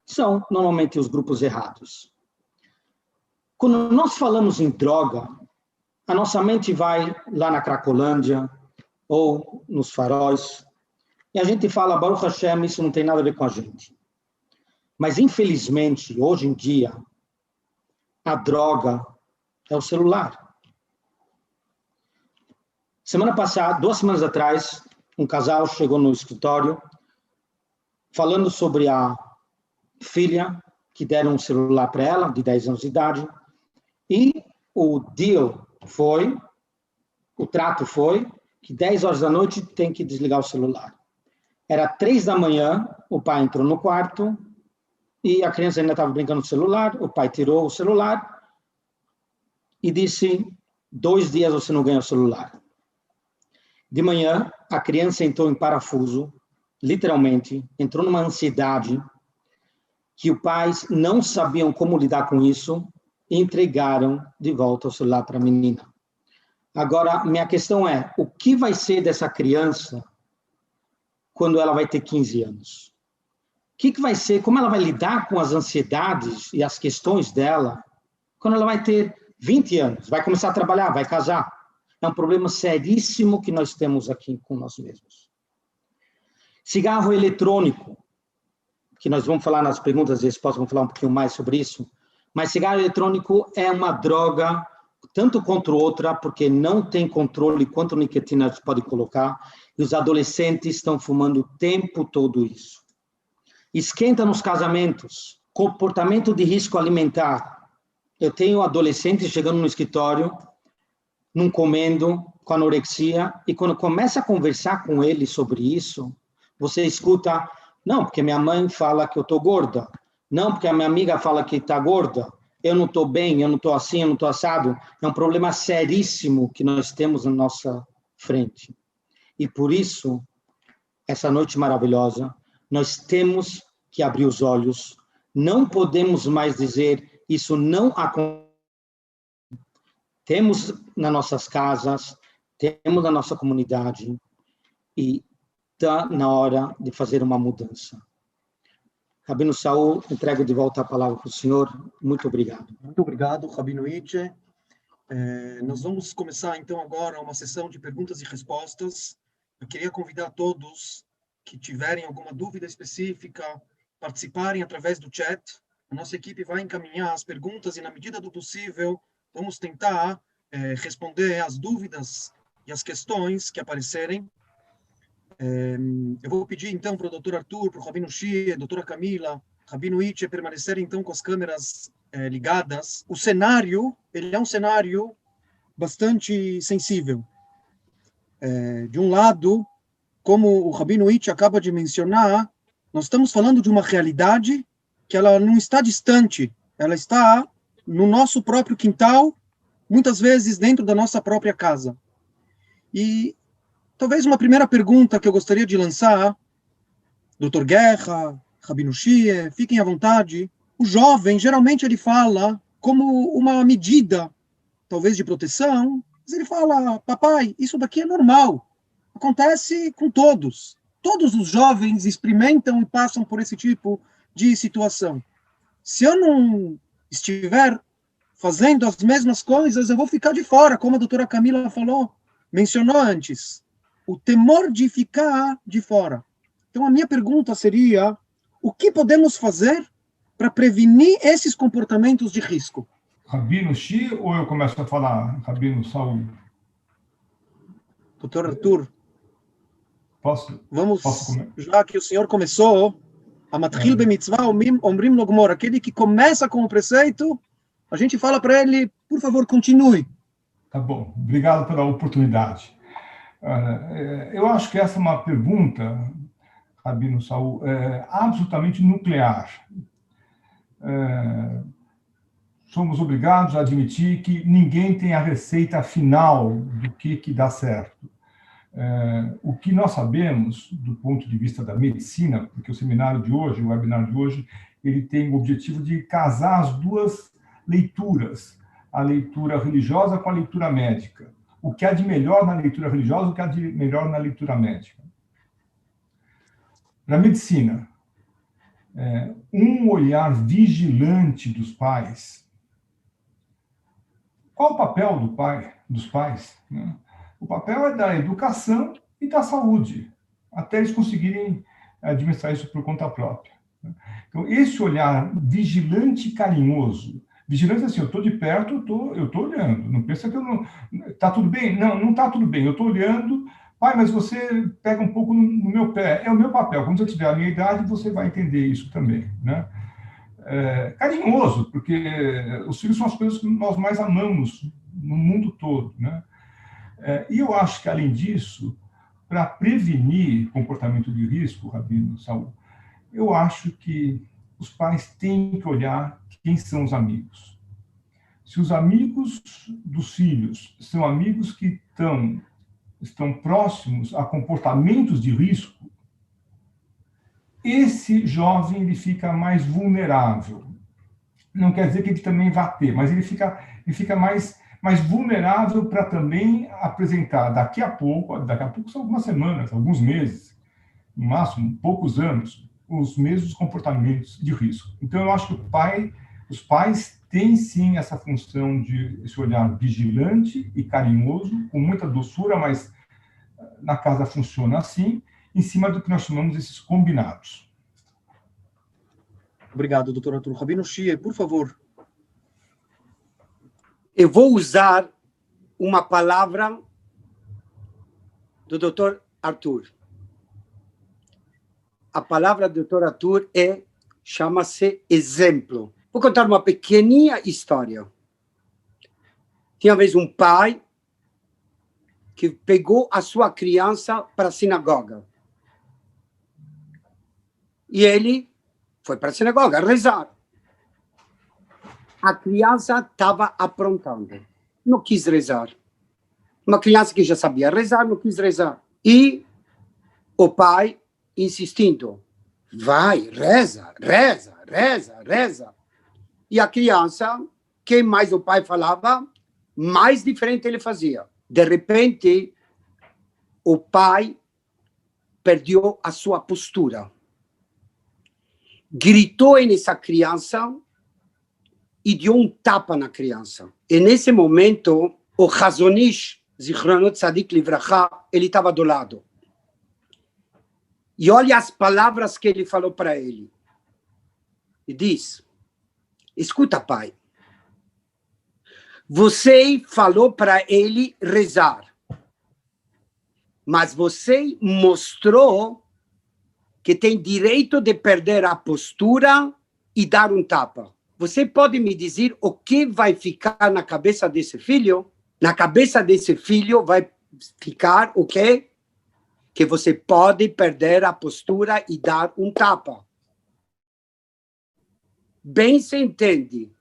são normalmente os grupos errados. Quando nós falamos em droga, a nossa mente vai lá na Cracolândia ou nos faróis, e a gente fala, Baruch Hashem, isso não tem nada a ver com a gente. Mas, infelizmente, hoje em dia, a droga é o celular. Semana passada, 2 semanas atrás, um casal chegou no escritório falando sobre a filha que deram um celular para ela, de 10 anos de idade, e o deal foi, o trato foi, que 10 horas da noite tem que desligar o celular. Era 3 da manhã, o pai entrou no quarto e a criança ainda estava brincando no celular, o pai tirou o celular e disse, 2 dias você não ganha o celular. De manhã, a criança entrou em parafuso, literalmente, entrou numa ansiedade que os pais não sabiam como lidar com isso e entregaram de volta o celular para a menina. Agora, minha questão é, o que vai ser dessa criança quando ela vai ter 15 anos? O que vai ser, como ela vai lidar com as ansiedades e as questões dela quando ela vai ter 20 anos, vai começar a trabalhar, vai casar? É um problema seríssimo que nós temos aqui com nós mesmos. Cigarro eletrônico, que nós vamos falar nas perguntas e respostas, vamos falar um pouquinho mais sobre isso, mas cigarro eletrônico é uma droga, tanto contra outra, porque não tem controle quanto nicotina pode colocar, e os adolescentes estão fumando o tempo todo isso. Esquenta nos casamentos, comportamento de risco alimentar. Eu tenho adolescentes chegando no escritório, não comendo, com anorexia, e quando começa a conversar com eles sobre isso, você escuta, não, porque minha mãe fala que eu estou gorda, não, porque a minha amiga fala que está gorda, eu não estou bem, eu não estou assim, eu não estou assado. É um problema seríssimo que nós temos na nossa frente. E por isso, essa noite maravilhosa, nós temos que abrir os olhos, não podemos mais dizer, isso não acontece. Temos nas nossas casas, temos na nossa comunidade, e está na hora de fazer uma mudança. Rabino Saul, entrego de volta a palavra para o senhor. Muito obrigado. Muito obrigado, Rabino Itche. Nós vamos começar, então, agora uma sessão de perguntas e respostas. Eu queria convidar todos que tiverem alguma dúvida específica, participarem através do chat. A nossa equipe vai encaminhar as perguntas e, na medida do possível, vamos tentar responder as dúvidas e as questões que aparecerem. Eu vou pedir, então, para o Dr. Arthur, para o Rabino Shie, a doutora Camila, Rabino Itche, permanecerem, então, com as câmeras ligadas. O cenário, ele é um cenário bastante sensível. De um lado, como o Rabino Itche acaba de mencionar, nós estamos falando de uma realidade que ela não está distante, ela está no nosso próprio quintal, muitas vezes dentro da nossa própria casa. E talvez uma primeira pergunta que eu gostaria de lançar, Dr. Guerra, Rabino Shie, fiquem à vontade. O jovem, geralmente, ele fala como uma medida, talvez de proteção, mas ele fala, papai, isso daqui é normal, acontece com todos. Todos os jovens experimentam e passam por esse tipo de situação. Se eu não estiver fazendo as mesmas coisas, eu vou ficar de fora, como a doutora Camila mencionou antes. O temor de ficar de fora. Então, a minha pergunta seria, o que podemos fazer para prevenir esses comportamentos de risco? Rabino Shie, ou eu começo a falar, Rabino Saul? Doutor Arthur, posso já que o senhor começou, a Matril Bemitzvah Omrim Logmor, aquele que começa com o preceito, a gente fala para ele, por favor, continue. Tá bom, obrigado pela oportunidade. Eu acho que essa é uma pergunta, Rabino Saul, absolutamente nuclear. Somos obrigados a admitir que ninguém tem a receita final do que dá certo. O que nós sabemos, do ponto de vista da medicina, porque o seminário de hoje, o webinar de hoje, ele tem o objetivo de casar as duas leituras, a leitura religiosa com a leitura médica. O que há de melhor na leitura religiosa, o que há de melhor na leitura médica. Na medicina, um olhar vigilante dos pais. Qual o papel dos pais? Né? O papel é da educação e da saúde, até eles conseguirem administrar isso por conta própria. Então, esse olhar vigilante e carinhoso, vigilante assim, eu estou de perto, eu estou olhando, não pensa que eu não... Está tudo bem? Não está tudo bem, eu estou olhando, pai, mas você pega um pouco no meu pé, é o meu papel, quando você tiver a minha idade, você vai entender isso também, né? Carinhoso, porque os filhos são as coisas que nós mais amamos no mundo todo, né? E eu acho que, além disso, para prevenir comportamento de risco, Rabino Saul, eu acho que os pais têm que olhar quem são os amigos. Se os amigos dos filhos são amigos que estão próximos a comportamentos de risco, esse jovem ele fica mais vulnerável. Não quer dizer que ele também vá ter, mas ele fica mais vulnerável para também apresentar daqui a pouco são algumas semanas, alguns meses, no máximo poucos anos, os mesmos comportamentos de risco. Então, eu acho que os pais têm sim essa função de esse olhar vigilante e carinhoso, com muita doçura, mas na casa funciona assim, em cima do que nós chamamos esses combinados. Obrigado, doutor Arthur. Rabino Shie, por favor. Eu vou usar uma palavra do doutor Arthur. A palavra do doutor Arthur chama-se exemplo. Vou contar uma pequeninha história. Tinha uma vez um pai que pegou a sua criança para a sinagoga. E ele foi para a sinagoga rezar. A criança estava aprontando. Não quis rezar. Uma criança que já sabia rezar, não quis rezar. E o pai insistindo. Vai, reza, reza, reza, reza. E a criança, quem mais o pai falava, mais diferente ele fazia. De repente, o pai perdeu a sua postura. Gritou nessa criança e deu um tapa na criança. E nesse momento, o Chazon Ish, Zichronot Tzadik Livracha, ele estava do lado. E olha as palavras que ele falou para ele. E diz, escuta, pai, você falou para ele rezar, mas você mostrou que tem direito de perder a postura e dar um tapa. Você pode me dizer o que vai ficar na cabeça desse filho? Na cabeça desse filho vai ficar o quê? Que você pode perder a postura e dar um tapa. Bem se entende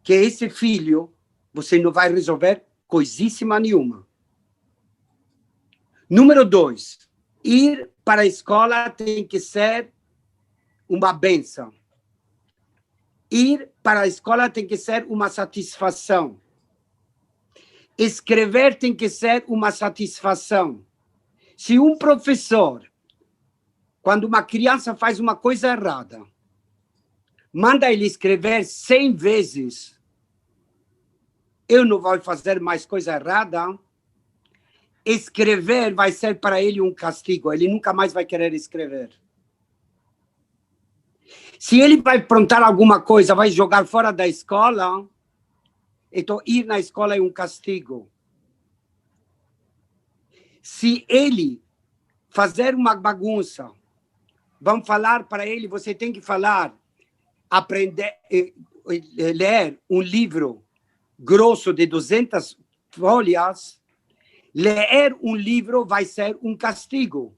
que esse filho, você não vai resolver coisíssima nenhuma. Número 2, ir para a escola tem que ser uma bênção. Ir para a escola tem que ser uma satisfação. Escrever tem que ser uma satisfação. Se um professor, quando uma criança faz uma coisa errada, manda ele escrever 100 vezes, eu não vou fazer mais coisa errada, escrever vai ser para ele um castigo, ele nunca mais vai querer escrever. Se ele vai aprontar alguma coisa, vai jogar fora da escola, então ir na escola é um castigo. Se ele fazer uma bagunça, vamos falar para ele, você tem que falar, aprender, ler um livro grosso de 200 folhas, ler um livro vai ser um castigo.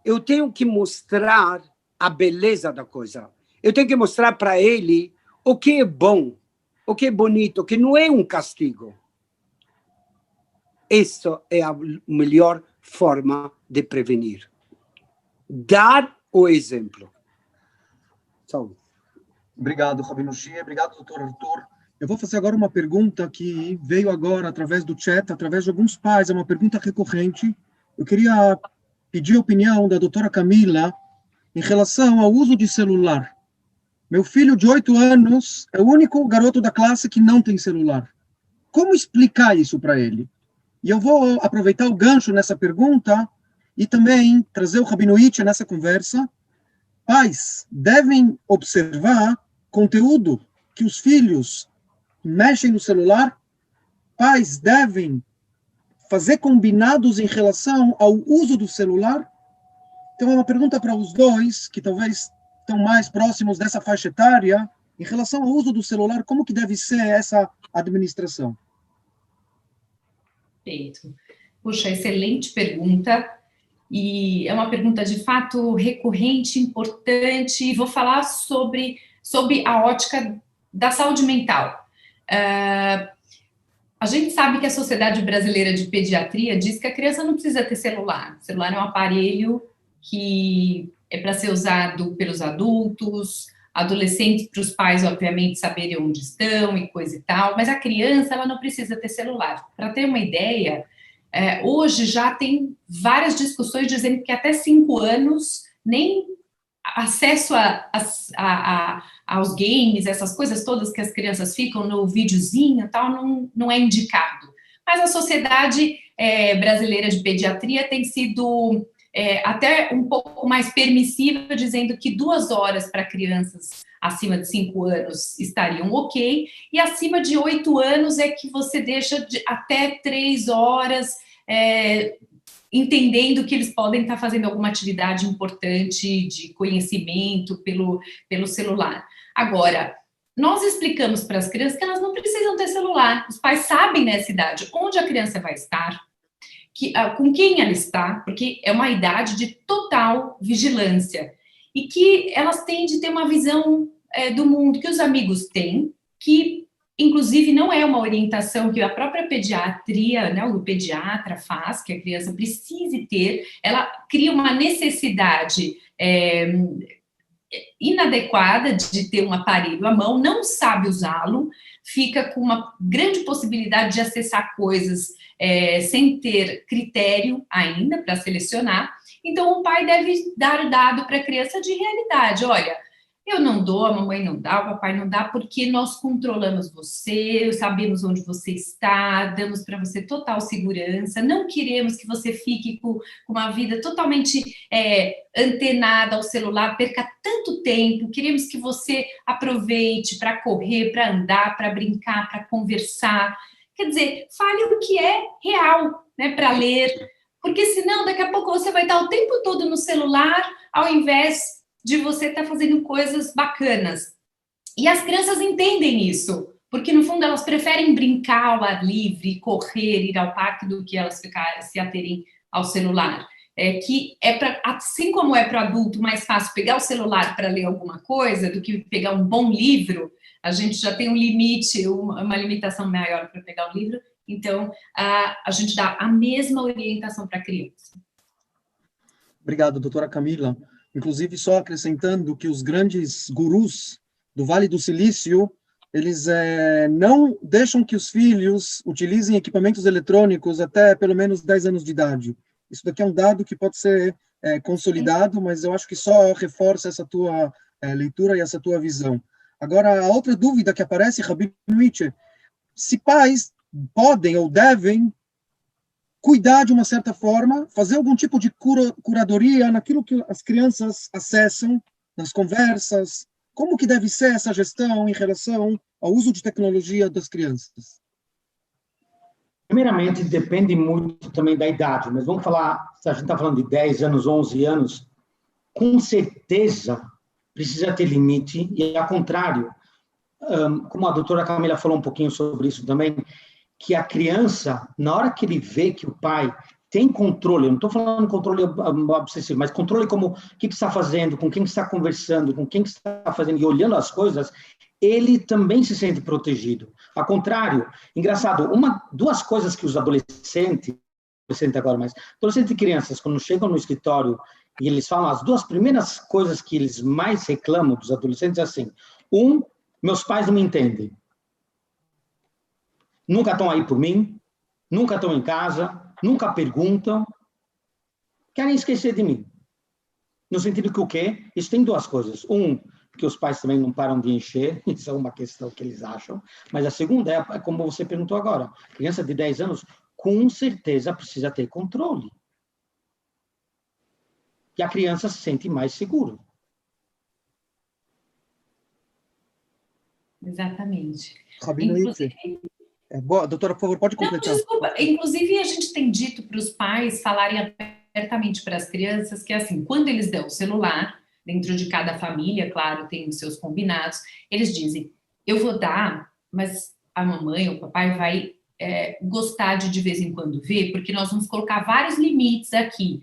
Eu tenho que mostrar a beleza da coisa. Eu tenho que mostrar para ele o que é bom, o que é bonito, o que não é um castigo. Essa é a melhor forma de prevenir. Dar o exemplo. Saúde. Obrigado, Rabino Shie. Obrigado, doutor Arthur. Eu vou fazer agora uma pergunta que veio agora através do chat, através de alguns pais, é uma pergunta recorrente. Eu queria pedir a opinião da doutora Camila em relação ao uso de celular. Meu filho de 8 anos é o único garoto da classe que não tem celular. Como explicar isso para ele? E eu vou aproveitar o gancho nessa pergunta e também trazer o Rabino Itch nessa conversa. Pais devem observar conteúdo que os filhos mexem no celular. Pais devem fazer combinados em relação ao uso do celular. Então, é uma pergunta para os dois, que talvez estão mais próximos dessa faixa etária, em relação ao uso do celular, como que deve ser essa administração? Perfeito. Puxa, excelente pergunta. e é uma pergunta de fato recorrente, importante, e vou falar sobre a ótica da saúde mental. A gente sabe que a Sociedade Brasileira de Pediatria diz que a criança não precisa ter celular. O celular é um aparelho que é para ser usado pelos adultos, adolescentes, para os pais, obviamente, saberem onde estão e coisa e tal, mas a criança, ela não precisa ter celular. Para ter uma ideia, hoje já tem várias discussões dizendo que até 5 anos, nem acesso aos games, essas coisas todas que as crianças ficam no videozinho e tal, não é indicado. Mas a Sociedade Brasileira de Pediatria tem sido até um pouco mais permissiva, dizendo que 2 horas para crianças acima de 5 anos estariam ok, e acima de 8 anos é que você deixa até 3 horas, entendendo que eles podem estar fazendo alguma atividade importante de conhecimento pelo celular. Agora, nós explicamos para as crianças que elas não precisam ter celular. Os pais sabem nessa idade onde a criança vai estar, com quem ela está, porque é uma idade de total vigilância, e que elas têm de ter uma visão do mundo que os amigos têm, que inclusive não é uma orientação que a própria pediatria, né, o pediatra faz, que a criança precise ter, ela cria uma necessidade inadequada de ter um aparelho à mão, não sabe usá-lo, fica com uma grande possibilidade de acessar coisas sem ter critério ainda para selecionar. Então, o pai deve dar dado para a criança de realidade. Olha, eu não dou, a mamãe não dá, o papai não dá, porque nós controlamos você, sabemos onde você está, damos para você total segurança, não queremos que você fique com uma vida totalmente antenada ao celular, perca tanto tempo, queremos que você aproveite para correr, para andar, para brincar, para conversar. Quer dizer, fale o que é real, né, para ler, porque senão daqui a pouco você vai estar o tempo todo no celular, ao invés de você estar fazendo coisas bacanas. E as crianças entendem isso, porque no fundo elas preferem brincar ao ar livre, correr, ir ao parque, do que elas se aterem ao celular. Assim como é para o adulto mais fácil pegar o celular para ler alguma coisa do que pegar um bom livro, a gente já tem um limite, uma limitação maior para pegar um livro, então a gente dá a mesma orientação para a criança. Obrigado, doutora Camila. Inclusive, só acrescentando que os grandes gurus do Vale do Silício, eles não deixam que os filhos utilizem equipamentos eletrônicos até pelo menos 10 anos de idade. Isso daqui é um dado que pode ser consolidado, mas eu acho que só reforça essa tua leitura e essa tua visão. Agora, a outra dúvida que aparece, Rabino Mitchell, se pais podem ou devem cuidar de uma certa forma, fazer algum tipo de curadoria naquilo que as crianças acessam, nas conversas, como que deve ser essa gestão em relação ao uso de tecnologia das crianças? Primeiramente, depende muito também da idade, mas vamos falar, se a gente está falando de 10 anos, 11 anos, com certeza precisa ter limite, e ao contrário, como a doutora Camila falou um pouquinho sobre isso também, que a criança, na hora que ele vê que o pai tem controle, eu não estou falando controle obsessivo, mas controle como o que está fazendo, com quem está conversando, com quem está fazendo e olhando as coisas, ele também se sente protegido. Ao contrário, engraçado, duas coisas que os adolescentes e crianças, quando chegam no escritório e eles falam, as duas primeiras coisas que eles mais reclamam dos adolescentes é assim, meus pais não me entendem. Nunca estão aí por mim, nunca estão em casa, nunca perguntam, querem esquecer de mim. No sentido que o quê? Isso tem duas coisas. Porque os pais também não param de encher, isso é uma questão que eles acham, mas a segunda é como você perguntou agora, criança de 10 anos, com certeza precisa ter controle. E a criança se sente mais segura. Exatamente. Rabino Itze. Doutora, por favor, pode completar. Não, desculpa. Inclusive, a gente tem dito para os pais falarem abertamente para as crianças que, assim, quando eles dão o celular, dentro de cada família, claro, tem os seus combinados, eles dizem, eu vou dar, mas a mamãe ou o papai vai gostar de vez em quando ver, porque nós vamos colocar vários limites aqui.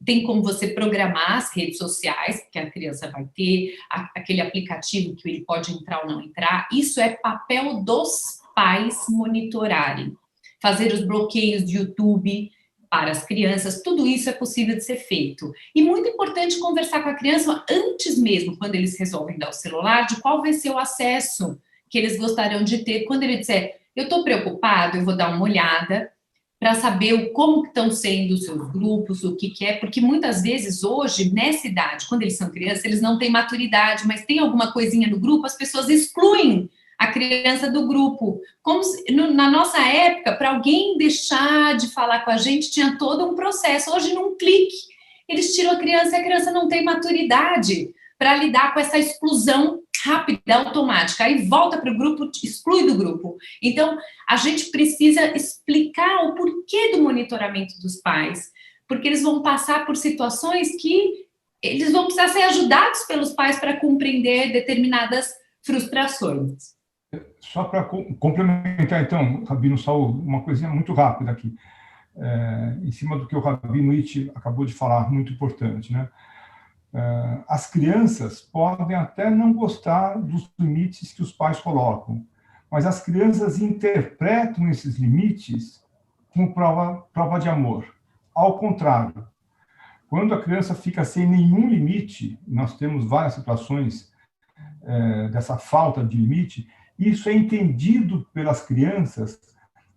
tem como você programar as redes sociais que a criança vai ter, aquele aplicativo que ele pode entrar ou não entrar. Isso é papel dos pais monitorarem, fazer os bloqueios de YouTube para as crianças, tudo isso é possível de ser feito. E muito importante conversar com a criança antes mesmo, quando eles resolvem dar o celular, de qual vai ser o acesso que eles gostariam de ter. Quando ele disser, eu estou preocupado, eu vou dar uma olhada para saber como estão sendo os seus grupos, o que é, porque muitas vezes hoje, nessa idade, quando eles são crianças, eles não têm maturidade, mas tem alguma coisinha no grupo, as pessoas excluem a criança do grupo. Como se, na nossa época, para alguém deixar de falar com a gente, tinha todo um processo. Hoje, num clique, eles tiram a criança e a criança não tem maturidade para lidar com essa exclusão rápida, automática. Aí volta para o grupo, exclui do grupo. Então, a gente precisa explicar o porquê do monitoramento dos pais, porque eles vão passar por situações que eles vão precisar ser ajudados pelos pais para compreender determinadas frustrações. Só para complementar, então, Rabino Saul, uma coisinha muito rápida aqui, em cima do que o Rabino Itty acabou de falar, muito importante, né? As crianças podem até não gostar dos limites que os pais colocam, mas as crianças interpretam esses limites como prova de amor. Ao contrário, quando a criança fica sem nenhum limite, nós temos várias situações dessa falta de limite, isso é entendido pelas crianças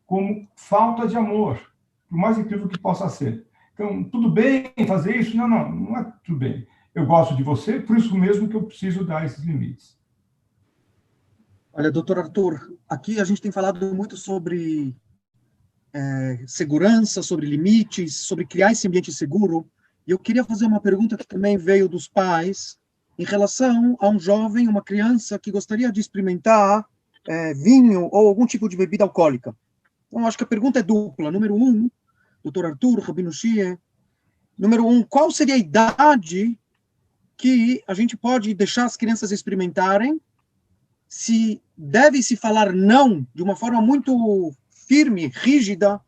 como falta de amor, por mais incrível que possa ser. Então, tudo bem fazer isso? Não é tudo bem. Eu gosto de você, por isso mesmo que eu preciso dar esses limites. Olha, doutor Arthur, aqui a gente tem falado muito sobre segurança, sobre limites, sobre criar esse ambiente seguro. E eu queria fazer uma pergunta que também veio dos pais, em relação a um jovem, uma criança que gostaria de experimentar vinho ou algum tipo de bebida alcoólica. Então, acho que a pergunta é dupla. Número 1, doutor Arthur, Rabino Shie. Número 1, qual seria a idade que a gente pode deixar as crianças experimentarem? Se deve-se falar não de uma forma muito firme, rígida,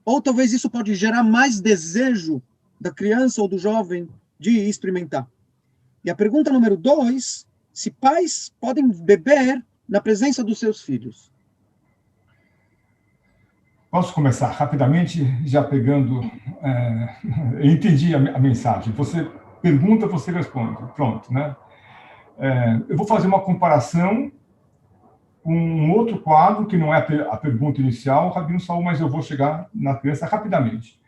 ou talvez isso pode gerar mais desejo da criança ou do jovem de experimentar. E a pergunta número 2, se pais podem beber na presença dos seus filhos. Posso começar rapidamente, já pegando... eu entendi a mensagem. Você pergunta, você responde. Pronto, né? Eu vou fazer uma comparação com um outro quadro, que não é a pergunta inicial, Rabino Saul, mas eu vou chegar na criança rapidamente.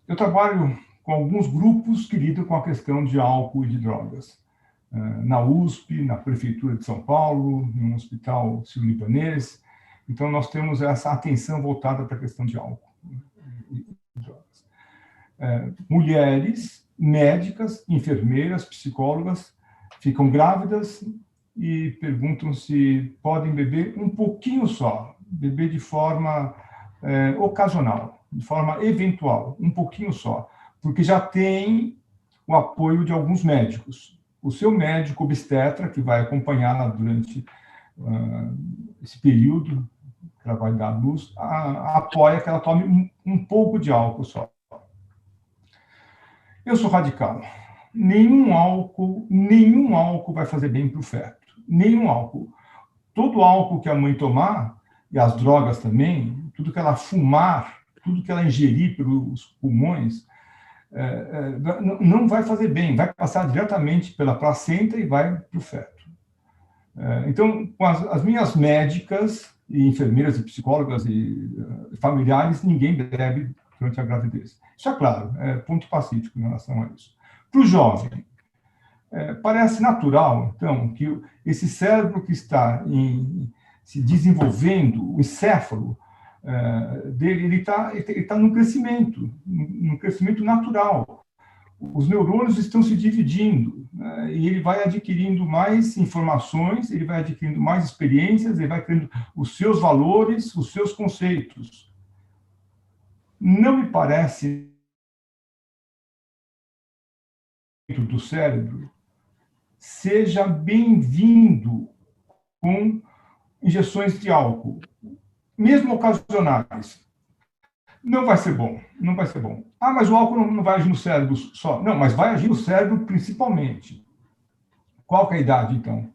Eu trabalho com alguns grupos que lidam com a questão de álcool e de drogas. Na USP, na Prefeitura de São Paulo, no Hospital Sírio-Libanês. Então, nós temos essa atenção voltada para a questão de álcool e drogas. Mulheres, médicas, enfermeiras, psicólogas, ficam grávidas e perguntam se podem beber um pouquinho só, beber de forma ocasional, de forma eventual, um pouquinho só, porque já tem o apoio de alguns médicos. O seu médico obstetra, que vai acompanhá-la durante esse período que ela vai dar à luz, apoia que ela tome um pouco de álcool só. Eu sou radical. Nenhum álcool vai fazer bem para o feto. Nenhum álcool. Todo álcool que a mãe tomar, e as drogas também, tudo que ela fumar, tudo que ela ingerir pelos pulmões, não vai fazer bem, vai passar diretamente pela placenta e vai para o feto. Então, com as minhas médicas, e enfermeiras e psicólogas e familiares, ninguém bebe durante a gravidez. Isso é claro, é ponto pacífico em relação a isso. Para o jovem, parece natural, então, que esse cérebro que está se desenvolvendo, o encéfalo dele, ele está num crescimento natural. Os neurônios estão se dividindo, né, e ele vai adquirindo mais informações, ele vai adquirindo mais experiências, ele vai criando os seus valores, os seus conceitos. Não me parece do cérebro seja bem-vindo com injeções de álcool, mesmo ocasionais. Não vai ser bom, não vai ser bom. Ah, mas o álcool não vai agir no cérebro só. Não, mas vai agir no cérebro principalmente. Qual que é a idade, então?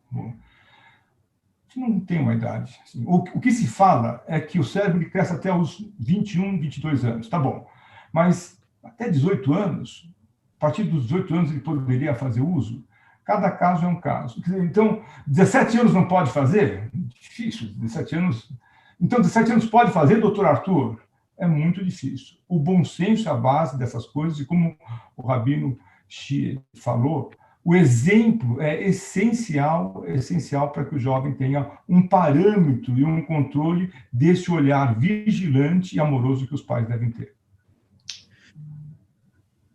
Não tem uma idade. Assim, o que se fala é que o cérebro ele cresce até os 21, 22 anos. Tá bom. Mas até 18 anos, a partir dos 18 anos ele poderia fazer uso. Cada caso é um caso. Então, 17 anos não pode fazer? Difícil. 17 anos... Então, 17 anos pode fazer, doutor Arthur? É muito difícil. O bom senso é a base dessas coisas, e como o Rabino Shie falou, o exemplo é essencial para que o jovem tenha um parâmetro e um controle desse olhar vigilante e amoroso que os pais devem ter.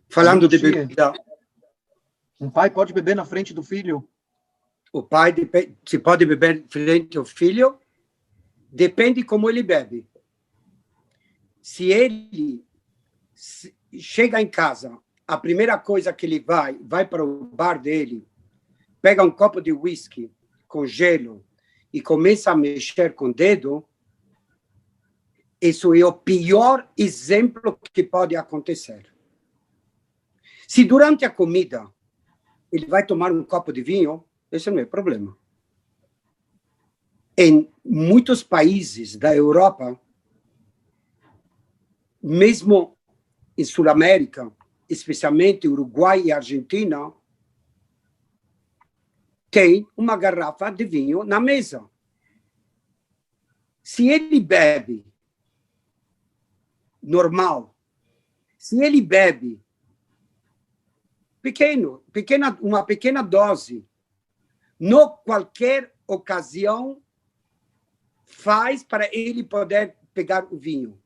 Falando de bebida... Um pai pode beber na frente do filho? O pai se pode beber frente ao filho, depende como ele bebe. Se ele chega em casa, a primeira coisa que ele vai para o bar dele, pega um copo de whisky com gelo e começa a mexer com o dedo, isso é o pior exemplo que pode acontecer. Se durante a comida ele vai tomar um copo de vinho, esse não é problema. Em muitos países da Europa, mesmo em Sul-América, especialmente Uruguai e Argentina, tem uma garrafa de vinho na mesa. Se ele bebe normal, se ele bebe uma pequena dose, não qualquer ocasião faz para ele poder pegar o vinho.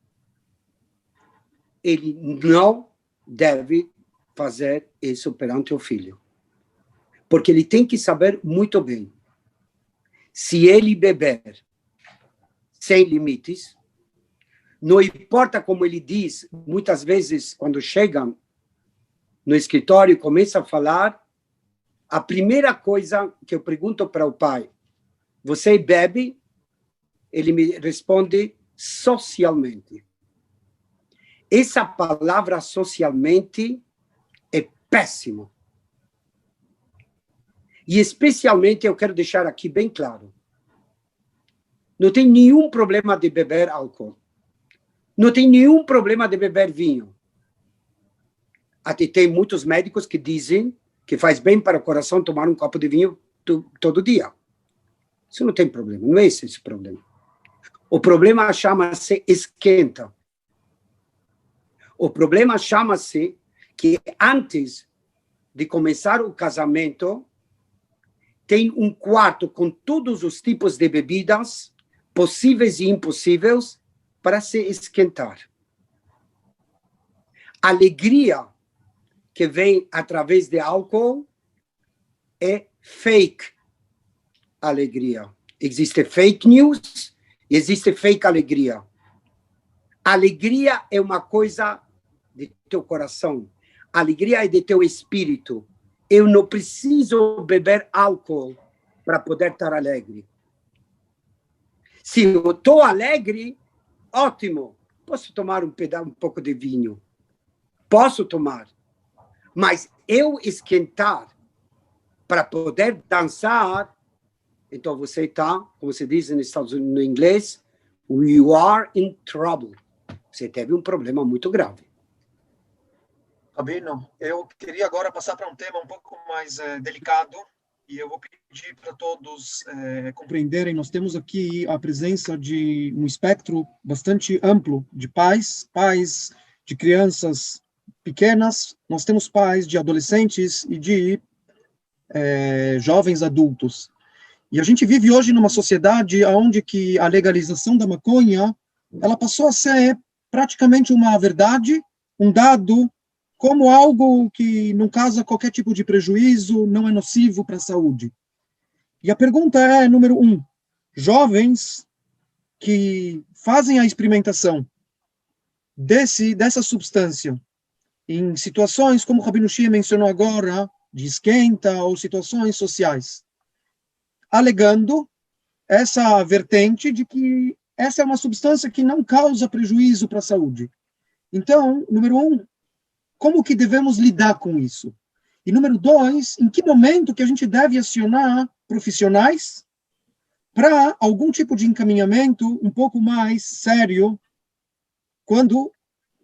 Ele não deve fazer isso perante o filho. Porque ele tem que saber muito bem, se ele beber sem limites, não importa como ele diz, muitas vezes quando chegam no escritório e começa a falar, a primeira coisa que eu pergunto para o pai, você bebe? Ele me responde socialmente. Essa palavra socialmente é péssimo. E especialmente eu quero deixar aqui bem claro, não tem nenhum problema de beber álcool. Não tem nenhum problema de beber vinho. Até tem muitos médicos que dizem que faz bem para o coração tomar um copo de vinho todo dia. Isso não tem problema, não é esse o problema. O problema chama-se esquenta. O problema chama-se que antes de começar o casamento, tem um quarto com todos os tipos de bebidas, possíveis e impossíveis, para se esquentar. A alegria que vem através de álcool é fake alegria. Existe fake news e existe fake alegria. Alegria é uma coisa de teu coração. Alegria é de teu espírito. Eu não preciso beber álcool para poder estar alegre. Se eu estou alegre, ótimo. Posso tomar um pouco de vinho. Posso tomar. Mas eu esquentar para poder dançar, então você está, como se diz nos Estados Unidos, no inglês, you are in trouble. Você teve um problema muito grave. Rabino, eu queria agora passar para um tema um pouco mais delicado, e eu vou pedir para todos compreenderem, nós temos aqui a presença de um espectro bastante amplo de pais de crianças pequenas, nós temos pais de adolescentes e de jovens adultos. E a gente vive hoje numa sociedade onde que a legalização da maconha, ela passou a ser praticamente uma verdade, um dado, como algo que não causa qualquer tipo de prejuízo, não é nocivo para a saúde. E a pergunta é, número 1, jovens que fazem a experimentação dessa substância em situações, como o Rabino Shie mencionou agora, de esquenta ou situações sociais, alegando essa vertente de que essa é uma substância que não causa prejuízo para a saúde. Então, número 1, como que devemos lidar com isso? E número 2, em que momento que a gente deve acionar profissionais para algum tipo de encaminhamento um pouco mais sério, quando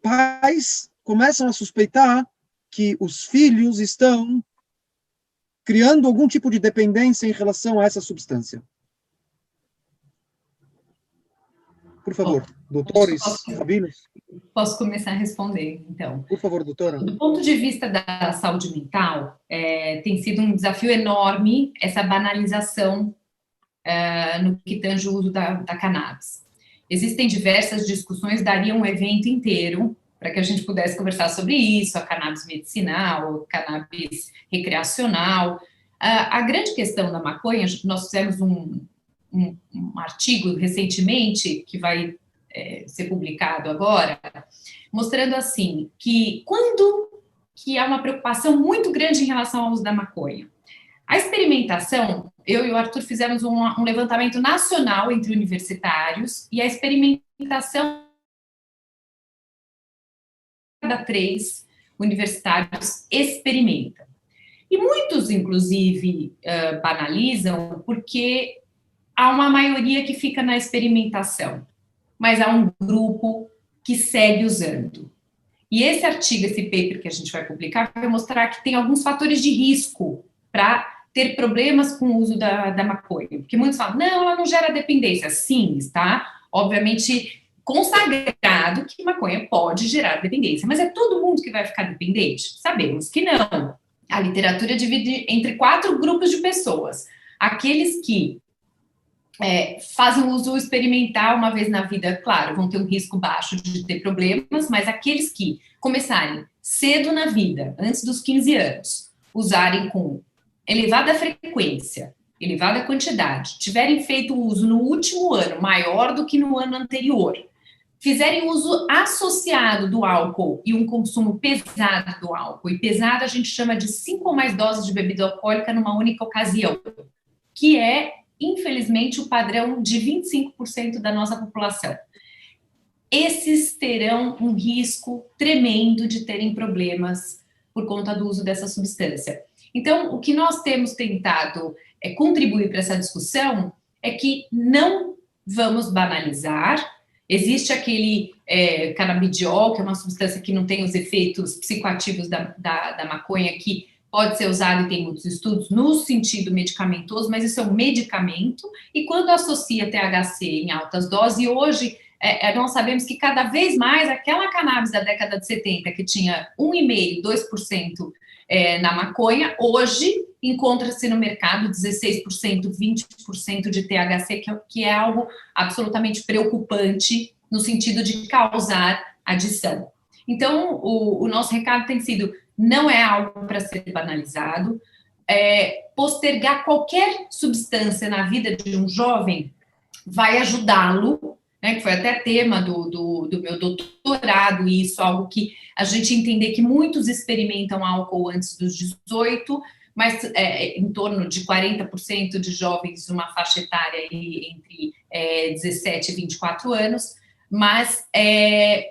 pais começam a suspeitar que os filhos estão criando algum tipo de dependência em relação a essa substância. Por favor, doutores, rabinos. Posso começar a responder, então. Por favor, doutora. Do ponto de vista da saúde mental, tem sido um desafio enorme essa banalização no que tange o uso da cannabis. Existem diversas discussões, daria um evento inteiro para que a gente pudesse conversar sobre isso, a cannabis medicinal, cannabis recreacional. A grande questão da maconha, nós fizemos um artigo recentemente, que vai ser publicado agora, mostrando assim, que que há uma preocupação muito grande em relação ao uso da maconha. A experimentação, eu e o Arthur fizemos um levantamento nacional entre universitários, e a experimentação cada 3 universitários experimenta. E muitos, inclusive, banalizam porque há uma maioria que fica na experimentação, mas há um grupo que segue usando. E esse artigo, esse paper que a gente vai publicar, vai mostrar que tem alguns fatores de risco para ter problemas com o uso da maconha. Porque muitos falam, não, ela não gera dependência. Sim, está, obviamente, consagrado que maconha pode gerar dependência. Mas é todo mundo que vai ficar dependente? Sabemos que não. A literatura divide entre 4 grupos de pessoas. Aqueles que fazem uso experimental uma vez na vida, claro, vão ter um risco baixo de ter problemas, mas aqueles que começarem cedo na vida, antes dos 15 anos, usarem com elevada frequência, elevada quantidade, tiverem feito uso no último ano maior do que no ano anterior, fizerem uso associado do álcool e um consumo pesado do álcool, e pesado a gente chama de 5 ou mais doses de bebida alcoólica numa única ocasião, que é, infelizmente, o padrão de 25% da nossa população. Esses terão um risco tremendo de terem problemas por conta do uso dessa substância. Então, o que nós temos tentado contribuir para essa discussão é que não vamos banalizar. Existe aquele canabidiol, que é uma substância que não tem os efeitos psicoativos da maconha, que pode ser usado, e tem muitos estudos, no sentido medicamentoso, mas isso é um medicamento, e quando associa THC em altas doses, e hoje nós sabemos que cada vez mais aquela cannabis da década de 70, que tinha 1,5%, 2% na maconha, hoje encontra-se no mercado 16%, 20% de THC, que é algo absolutamente preocupante no sentido de causar adição. Então, o nosso recado tem sido, não é algo para ser banalizado, postergar qualquer substância na vida de um jovem vai ajudá-lo, né, que foi até tema do meu doutorado, e isso, algo que a gente entender que muitos experimentam álcool antes dos 18, mas em torno de 40% de jovens numa faixa etária aí, entre 17 e 24 anos, mas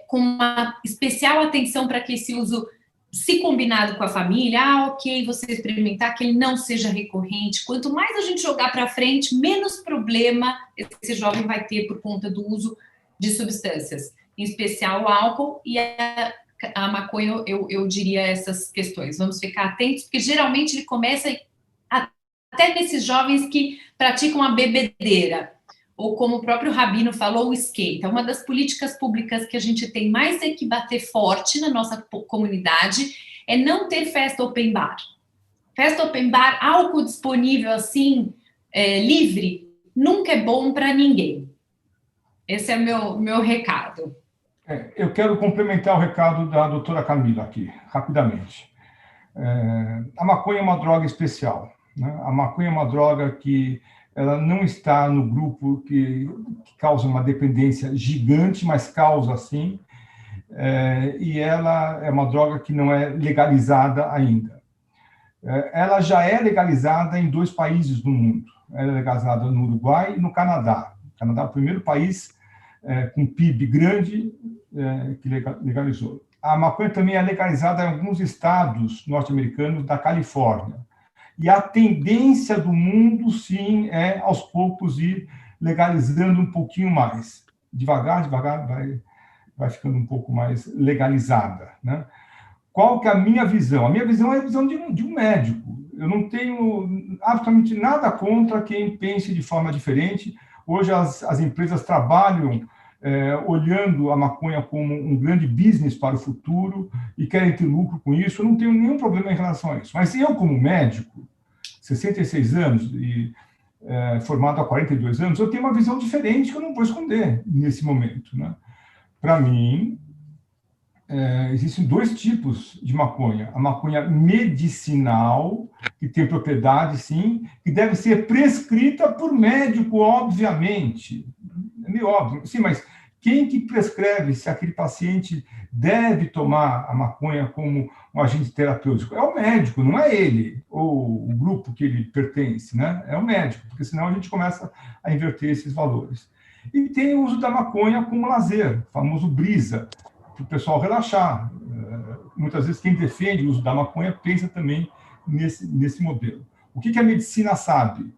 com uma especial atenção para que esse uso, se combinado com a família, ok, você experimentar, que ele não seja recorrente. Quanto mais a gente jogar para frente, menos problema esse jovem vai ter por conta do uso de substâncias, em especial o álcool e a maconha, eu diria essas questões. Vamos ficar atentos, porque geralmente ele começa até nesses jovens que praticam a bebedeira, ou como o próprio Rabino falou, o esquenta. Uma das políticas públicas que a gente tem mais que bater forte na nossa comunidade é não ter festa open bar. Festa open bar, álcool disponível assim, livre, nunca é bom para ninguém. Esse é o meu recado. Eu quero complementar o recado da doutora Camila aqui, rapidamente. A maconha é uma droga especial, né? A maconha é uma droga que ela não está no grupo que causa uma dependência gigante, mas causa sim, e ela é uma droga que não é legalizada ainda. Ela já é legalizada em 2 países do mundo. Ela é legalizada no Uruguai e no Canadá. O Canadá é o primeiro país com PIB grande, que legalizou. A maconha também é legalizada em alguns estados norte-americanos da Califórnia. E a tendência do mundo, sim, é, aos poucos, ir legalizando um pouquinho mais. Devagar, devagar, vai ficando um pouco mais legalizada, né? Qual que é a minha visão? A minha visão é a visão de um médico. Eu não tenho absolutamente nada contra quem pense de forma diferente. Hoje as empresas trabalham olhando a maconha como um grande business para o futuro e querem ter lucro com isso. Eu não tenho nenhum problema em relação a isso. Mas eu, como médico, 66 anos e formado há 42 anos, eu tenho uma visão diferente que eu não vou esconder nesse momento, né? Para mim, existem dois tipos de maconha. A maconha medicinal, que tem propriedade, sim, que deve ser prescrita por médico, obviamente. É meio óbvio. Sim, mas quem que prescreve se aquele paciente deve tomar a maconha como um agente terapêutico? É o médico, não é ele, ou o grupo que ele pertence, né? É o médico, porque senão a gente começa a inverter esses valores. E tem o uso da maconha como lazer, o famoso brisa, para o pessoal relaxar. Muitas vezes quem defende o uso da maconha pensa também nesse modelo. O que a medicina sabe?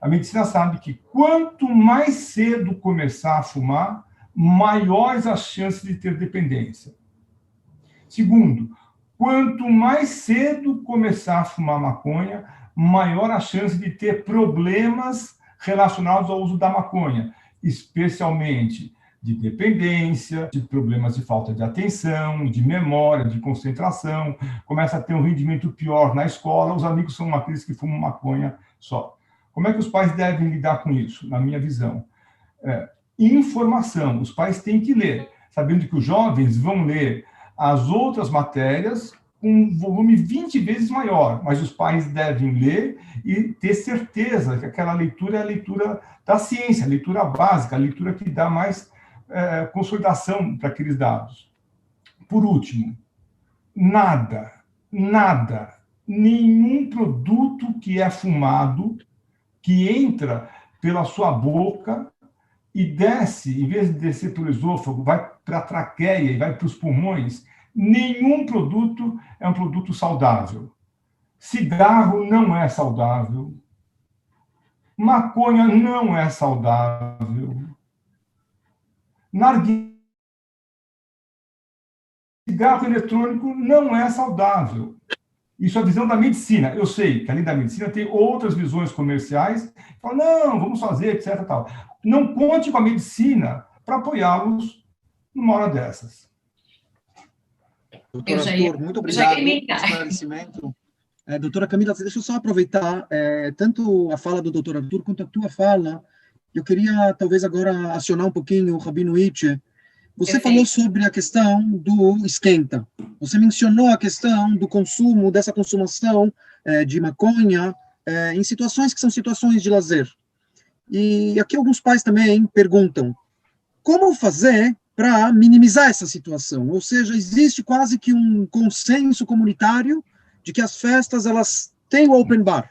A medicina sabe que quanto mais cedo começar a fumar, maiores as chances de ter dependência. Segundo, quanto mais cedo começar a fumar maconha, maior a chance de ter problemas relacionados ao uso da maconha, especialmente de dependência, de problemas de falta de atenção, de memória, de concentração, começa a ter um rendimento pior na escola, os amigos são aqueles que fumam maconha só. Como é que os pais devem lidar com isso, na minha visão? Informação. Os pais têm que ler, sabendo que os jovens vão ler as outras matérias com um volume 20 vezes maior, mas os pais devem ler e ter certeza que aquela leitura é a leitura da ciência, a leitura básica, a leitura que dá mais consolidação para aqueles dados. Por último, nenhum produto que é fumado, que entra pela sua boca e desce, em vez de descer pelo esôfago, vai para a traqueia e vai para os pulmões, nenhum produto é um produto saudável. Cigarro não é saudável. Maconha não é saudável. Cigarro eletrônico não é saudável. Isso é a visão da medicina. Eu sei que, além da medicina, tem outras visões comerciais. Falam, não, vamos fazer, etc. Tal. Não conte com a medicina para apoiá-los numa hora dessas. Doutor Arthur, muito obrigado pelo esclarecimento. Doutora Camila, deixa eu só aproveitar tanto a fala do doutor Arthur quanto a tua fala. Eu queria, talvez, agora acionar um pouquinho o Rabino Itche. Você falou sobre a questão do esquenta. Você mencionou a questão do consumo, dessa consumação de maconha em situações que são situações de lazer. E aqui alguns pais também perguntam, como fazer para minimizar essa situação? Ou seja, existe quase que um consenso comunitário de que as festas elas têm o open bar.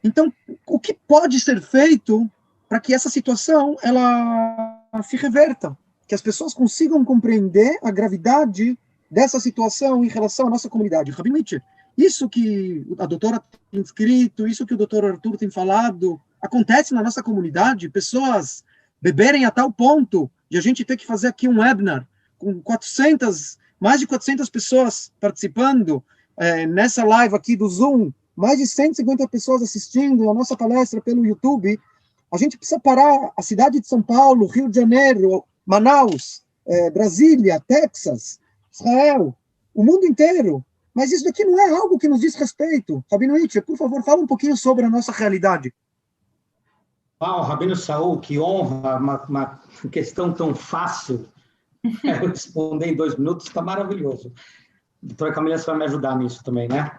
Então, o que pode ser feito para que essa situação ela se reverta, que as pessoas consigam compreender a gravidade dessa situação em relação à nossa comunidade? Rabino Itche, isso que a doutora tem escrito, isso que o doutor Arthur tem falado, acontece na nossa comunidade, pessoas beberem a tal ponto de a gente ter que fazer aqui um webinar com mais de 400 pessoas participando nessa live aqui do Zoom, mais de 150 pessoas assistindo a nossa palestra pelo YouTube. A gente precisa parar a cidade de São Paulo, Rio de Janeiro, Manaus, Brasília, Texas, Israel, o mundo inteiro. Mas isso daqui não é algo que nos diz respeito. Rabino Itche, por favor, fala um pouquinho sobre a nossa realidade. Rabino Saul, que honra, uma questão tão fácil. Responder em 2 minutos, está maravilhoso. A doutora Camila, você vai me ajudar nisso também, né?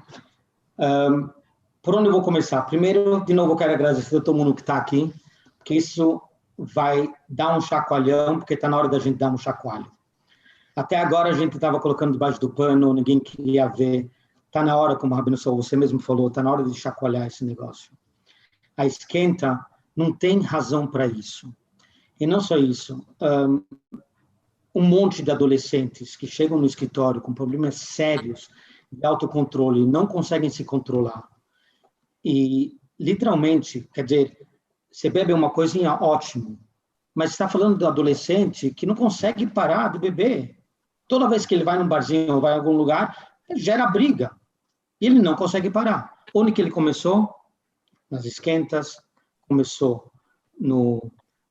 Por onde eu vou começar? Primeiro, de novo, eu quero agradecer a todo mundo que está aqui, porque isso vai dar um chacoalhão, porque está na hora da gente dar um chacoalho. Até agora a gente estava colocando debaixo do pano, ninguém queria ver. Está na hora, como o Rabino Saul, você mesmo falou, está na hora de chacoalhar esse negócio. A esquenta não tem razão para isso. E não só isso, um monte de adolescentes que chegam no escritório com problemas sérios de autocontrole e não conseguem se controlar. E, literalmente, quer dizer, você bebe uma coisinha, ótimo, mas está falando do adolescente que não consegue parar de beber. Toda vez que ele vai num barzinho ou vai em algum lugar, ele gera briga. E ele não consegue parar. Onde que ele começou? Nas esquentas, começou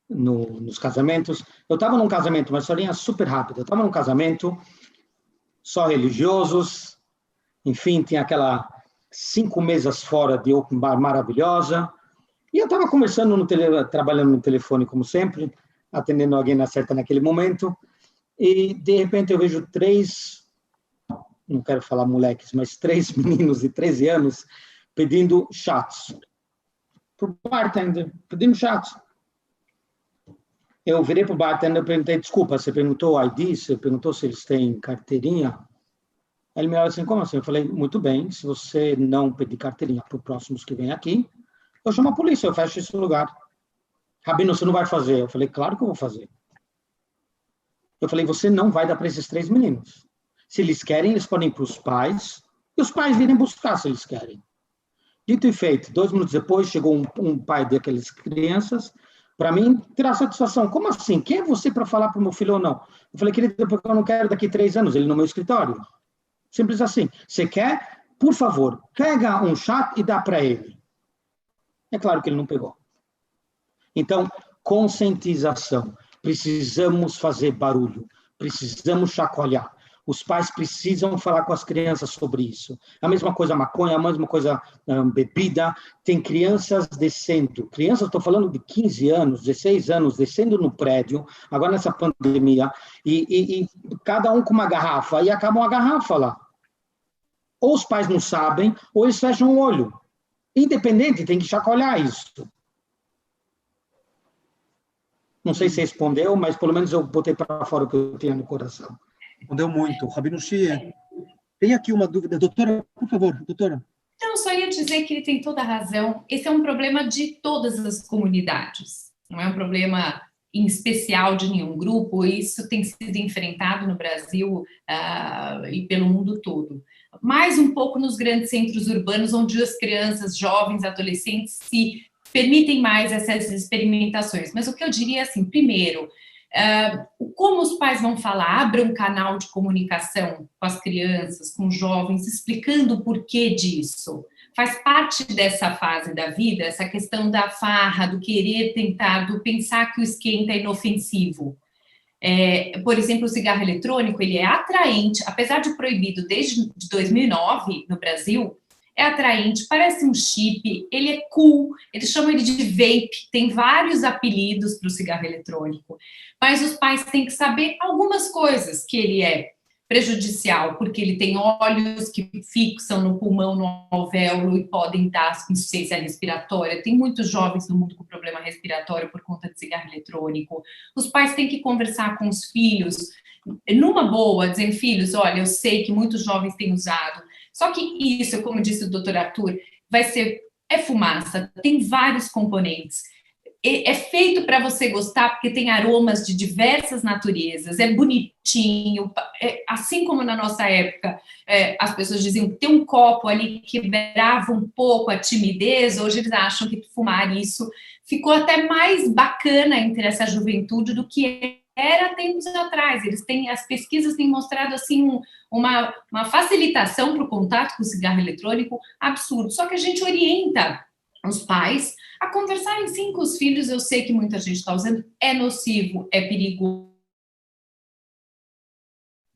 nos casamentos. Eu estava num casamento, uma historinha super rápida. Eu estava num casamento, só religiosos, enfim, tinha aquela 5 mesas fora de open bar maravilhosa. E eu estava conversando trabalhando no telefone, como sempre, atendendo alguém na certa naquele momento, e de repente eu vejo 3, não quero falar moleques, mas 3 meninos de 13 anos pedindo shots. Pro bartender, pedindo shots. Eu virei pro bartender e perguntei, desculpa, você perguntou o ID, você perguntou se eles têm carteirinha? Aí ele me olhou assim, como assim? Eu falei, muito bem, se você não pedir carteirinha para os próximos que vêm aqui, eu chamo a polícia, eu fecho esse lugar. Rabino, você não vai fazer? Eu falei, claro que eu vou fazer. Eu falei, você não vai dar para esses 3 meninos. Se eles querem, eles podem ir para os pais, e os pais virem buscar se eles querem. Dito e feito, 2 minutos depois, chegou um pai daquelas crianças, para mim, tirar satisfação. Como assim? Quem é você para falar para o meu filho ou não? Eu falei, querido, porque eu não quero daqui 3 anos, ele no meu escritório. Simples assim. Você quer? Por favor, pega um chá e dá para ele. É claro que ele não pegou. Então, conscientização. Precisamos fazer barulho. Precisamos chacoalhar. Os pais precisam falar com as crianças sobre isso. A mesma coisa maconha, a mesma coisa bebida. Tem crianças descendo. Crianças, estou falando de 15 anos, 16 anos, descendo no prédio, agora nessa pandemia, e cada um com uma garrafa, e acabam a garrafa lá. Ou os pais não sabem, ou eles fecham o olho. Independente, tem que chacoalhar isso. Não sei se respondeu, mas pelo menos eu botei para fora o que eu tinha no coração. Respondeu muito. Rabino Shie, tem aqui uma dúvida. Doutora, por favor, doutora. Então, só ia dizer que ele tem toda a razão. Esse é um problema de todas as comunidades. Não é um problema em especial de nenhum grupo. Isso tem sido enfrentado no Brasil e pelo mundo todo. Mais um pouco nos grandes centros urbanos, onde as crianças, jovens, adolescentes se permitem mais essas experimentações. Mas o que eu diria é assim, primeiro, como os pais vão falar, abram um canal de comunicação com as crianças, com os jovens, explicando o porquê disso. Faz parte dessa fase da vida, essa questão da farra, do querer tentar, do pensar que o esquenta é inofensivo. Por exemplo, o cigarro eletrônico, ele é atraente, apesar de proibido desde 2009 no Brasil, é atraente, parece um chip, ele é cool, eles chamam ele de vape, tem vários apelidos para o cigarro eletrônico, mas os pais têm que saber algumas coisas, que ele é prejudicial, porque ele tem óleos que fixam no pulmão, no alvéolo e podem dar insuficiência respiratória. Tem muitos jovens no mundo com problema respiratório por conta de cigarro eletrônico. Os pais têm que conversar com os filhos, numa boa, dizendo, filhos, olha, eu sei que muitos jovens têm usado, só que isso, como disse o doutor Arthur, é fumaça, tem vários componentes. É feito para você gostar, porque tem aromas de diversas naturezas, é bonitinho, assim como na nossa época, as pessoas diziam que tem um copo ali que quebrava um pouco a timidez, hoje eles acham que fumar isso ficou até mais bacana entre essa juventude do que era tempos atrás. As pesquisas têm mostrado assim uma facilitação para o contato com o cigarro eletrônico absurdo, só que a gente orienta os pais a conversarem sim com os filhos. Eu sei que muita gente está usando, é nocivo, é perigoso,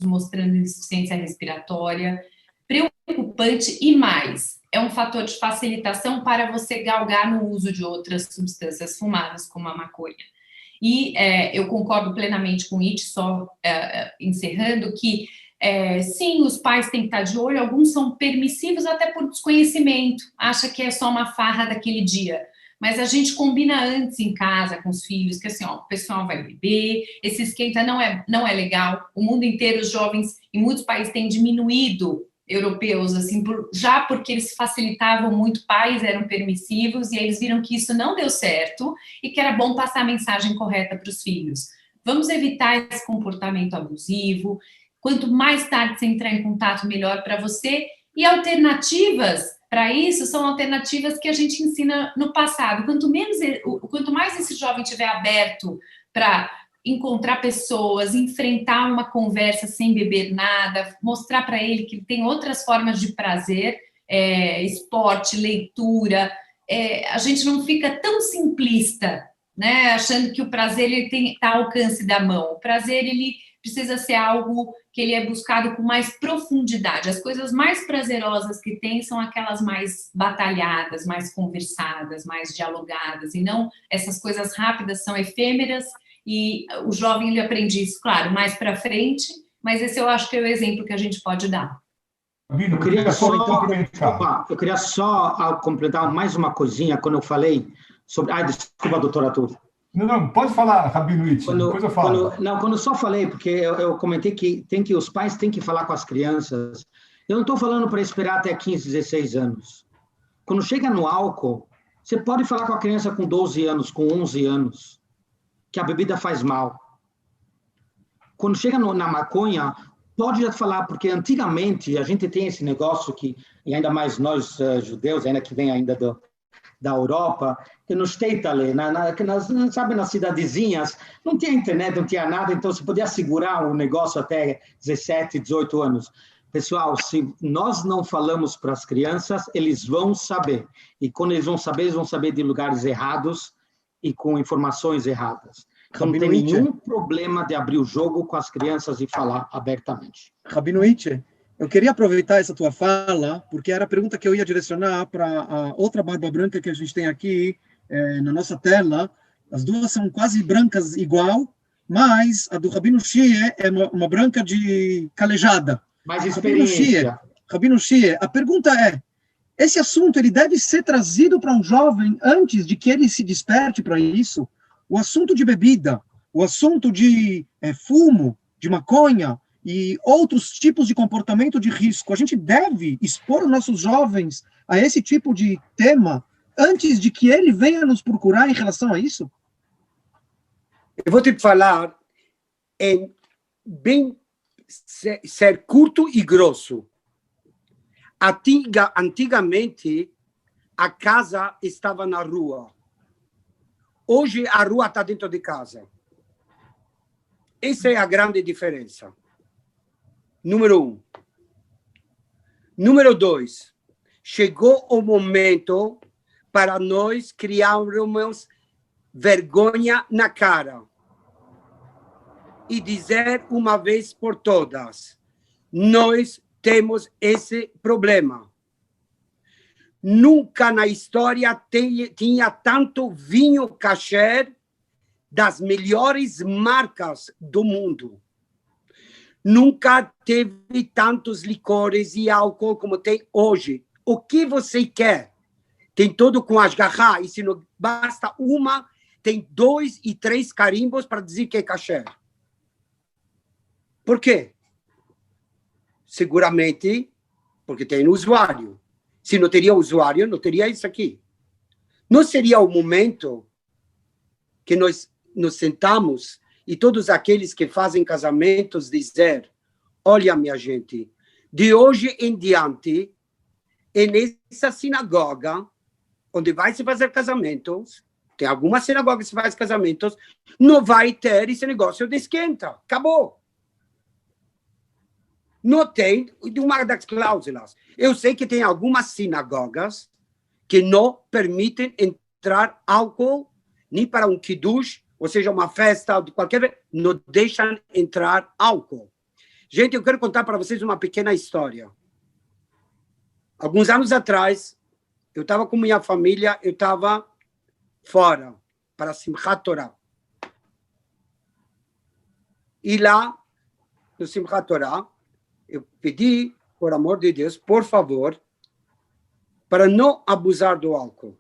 mostrando insuficiência respiratória, preocupante e mais, é um fator de facilitação para você galgar no uso de outras substâncias fumadas, como a maconha. E eu concordo plenamente com It, só encerrando, que sim, os pais têm que estar de olho, alguns são permissivos até por desconhecimento, acha que é só uma farra daquele dia, mas a gente combina antes em casa com os filhos, que assim, ó, o pessoal vai beber, esse esquenta não é legal, o mundo inteiro, os jovens em muitos países têm diminuído europeus, assim, já porque eles facilitavam muito, pais eram permissivos, e aí eles viram que isso não deu certo e que era bom passar a mensagem correta para os filhos. Vamos evitar esse comportamento abusivo. Quanto mais tarde você entrar em contato, melhor para você. E alternativas para isso são alternativas que a gente ensina no passado. Quanto mais esse jovem estiver aberto para encontrar pessoas, enfrentar uma conversa sem beber nada, mostrar para ele que tem outras formas de prazer, esporte, leitura, a gente não fica tão simplista, né, achando que o prazer está ao alcance da mão. O prazer, ele precisa ser algo que ele é buscado com mais profundidade. As coisas mais prazerosas que tem são aquelas mais batalhadas, mais conversadas, mais dialogadas, e não essas coisas rápidas, são efêmeras, e o jovem, ele aprende isso, claro, mais para frente, mas esse eu acho que é o exemplo que a gente pode dar. Eu queria só completar mais uma coisinha quando eu falei sobre... Desculpa, doutora Arthur. Não, pode falar, Rabino Itch, depois eu falo. Quando eu só falei, porque eu comentei que os pais têm que falar com as crianças. Eu não estou falando para esperar até 15, 16 anos. Quando chega no álcool, você pode falar com a criança com 12 anos, com 11 anos, que a bebida faz mal. Quando chega na maconha, pode já falar, porque antigamente a gente tem esse negócio que, e ainda mais nós judeus, ainda que vem ainda da Europa, que no Stetale, sabe, nas cidadezinhas, não tinha internet, não tinha nada, então você podia segurar o negócio até 17, 18 anos. Pessoal, se nós não falamos para as crianças, eles vão saber. E quando eles vão saber de lugares errados e com informações erradas. Então, não tem nenhum problema de abrir o jogo com as crianças e falar abertamente. Rabino Itch, eu queria aproveitar essa tua fala, porque era a pergunta que eu ia direcionar para a outra barba branca que a gente tem aqui na nossa tela. As duas são quase brancas igual, mas a do Rabino Shie é uma branca de calejada. Mais experiência. Rabino Shie, a pergunta é, esse assunto ele deve ser trazido para um jovem antes de que ele se desperte para isso? O assunto de bebida, o assunto de fumo, de maconha e outros tipos de comportamento de risco, a gente deve expor os nossos jovens a esse tipo de tema antes de que ele venha nos procurar em relação a isso? Eu vou te falar em bem ser curto e grosso. Antigamente, a casa estava na rua. Hoje, a rua está dentro de casa. Essa é a grande diferença. Número 1. Número 2. Chegou o momento para nós criarmos vergonha na cara e dizer uma vez por todas, nós temos esse problema. Nunca na história tinha tanto vinho kasher das melhores marcas do mundo. Nunca teve tantos licores e álcool como tem hoje. O que você quer? Tem tudo com ashgaha, e se não basta uma, tem 2 e 3 carimbos para dizer que é kasher. Por quê? Seguramente porque tem usuário. Se não teria usuário, não teria isso aqui. Não seria o momento que nós nos sentamos e todos aqueles que fazem casamentos dizer, olha, minha gente, de hoje em diante, é nessa sinagoga, onde vai se fazer casamentos, tem algumas sinagogas que se faz casamentos, não vai ter esse negócio de esquenta. Acabou. Não tem uma das cláusulas. Eu sei que tem algumas sinagogas que não permitem entrar álcool nem para um kiddush, ou seja, uma festa de qualquer... Não deixam entrar álcool. Gente, eu quero contar para vocês uma pequena história. Alguns anos atrás, eu estava com minha família, eu estava fora para Simchat Torah. E lá, no Simchat Torah, eu pedi, por amor de Deus, por favor, para não abusar do álcool.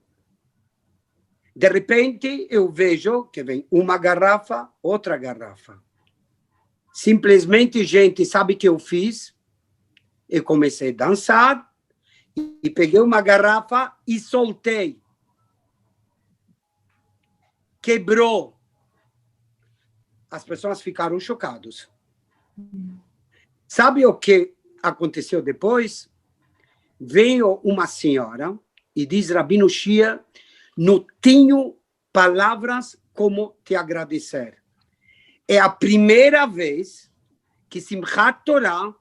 De repente, eu vejo que vem uma garrafa, outra garrafa. Simplesmente, gente, sabe o que eu fiz? Eu comecei a dançar e peguei uma garrafa e soltei. Quebrou. As pessoas ficaram chocadas. Sabe o que aconteceu depois? Veio uma senhora e diz, Rabino Shia, não tenho palavras como te agradecer. É a primeira vez que Simchat Torah,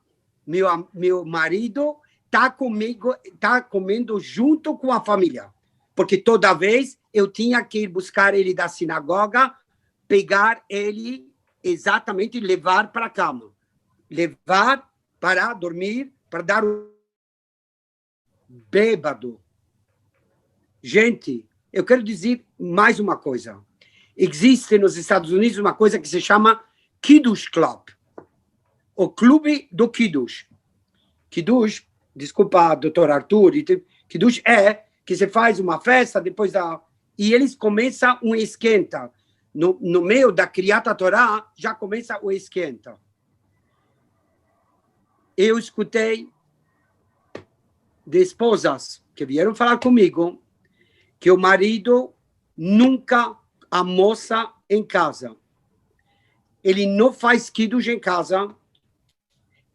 meu marido, está comendo junto com a família. Porque toda vez eu tinha que ir buscar ele da sinagoga, pegar ele exatamente e levar para a cama. Levar para dormir, para dar o bêbado. Gente, eu quero dizer mais uma coisa. Existe nos Estados Unidos uma coisa que se chama Kiddush Club. O clube do Kiddush. Kiddush, desculpa, doutor Arthur, Kiddush é que você faz uma festa depois da... E eles começam um esquenta. No meio da Kriyat Torah, já começa o esquenta. Eu escutei de esposas que vieram falar comigo que o marido nunca almoça em casa. Ele não faz kiddush em casa.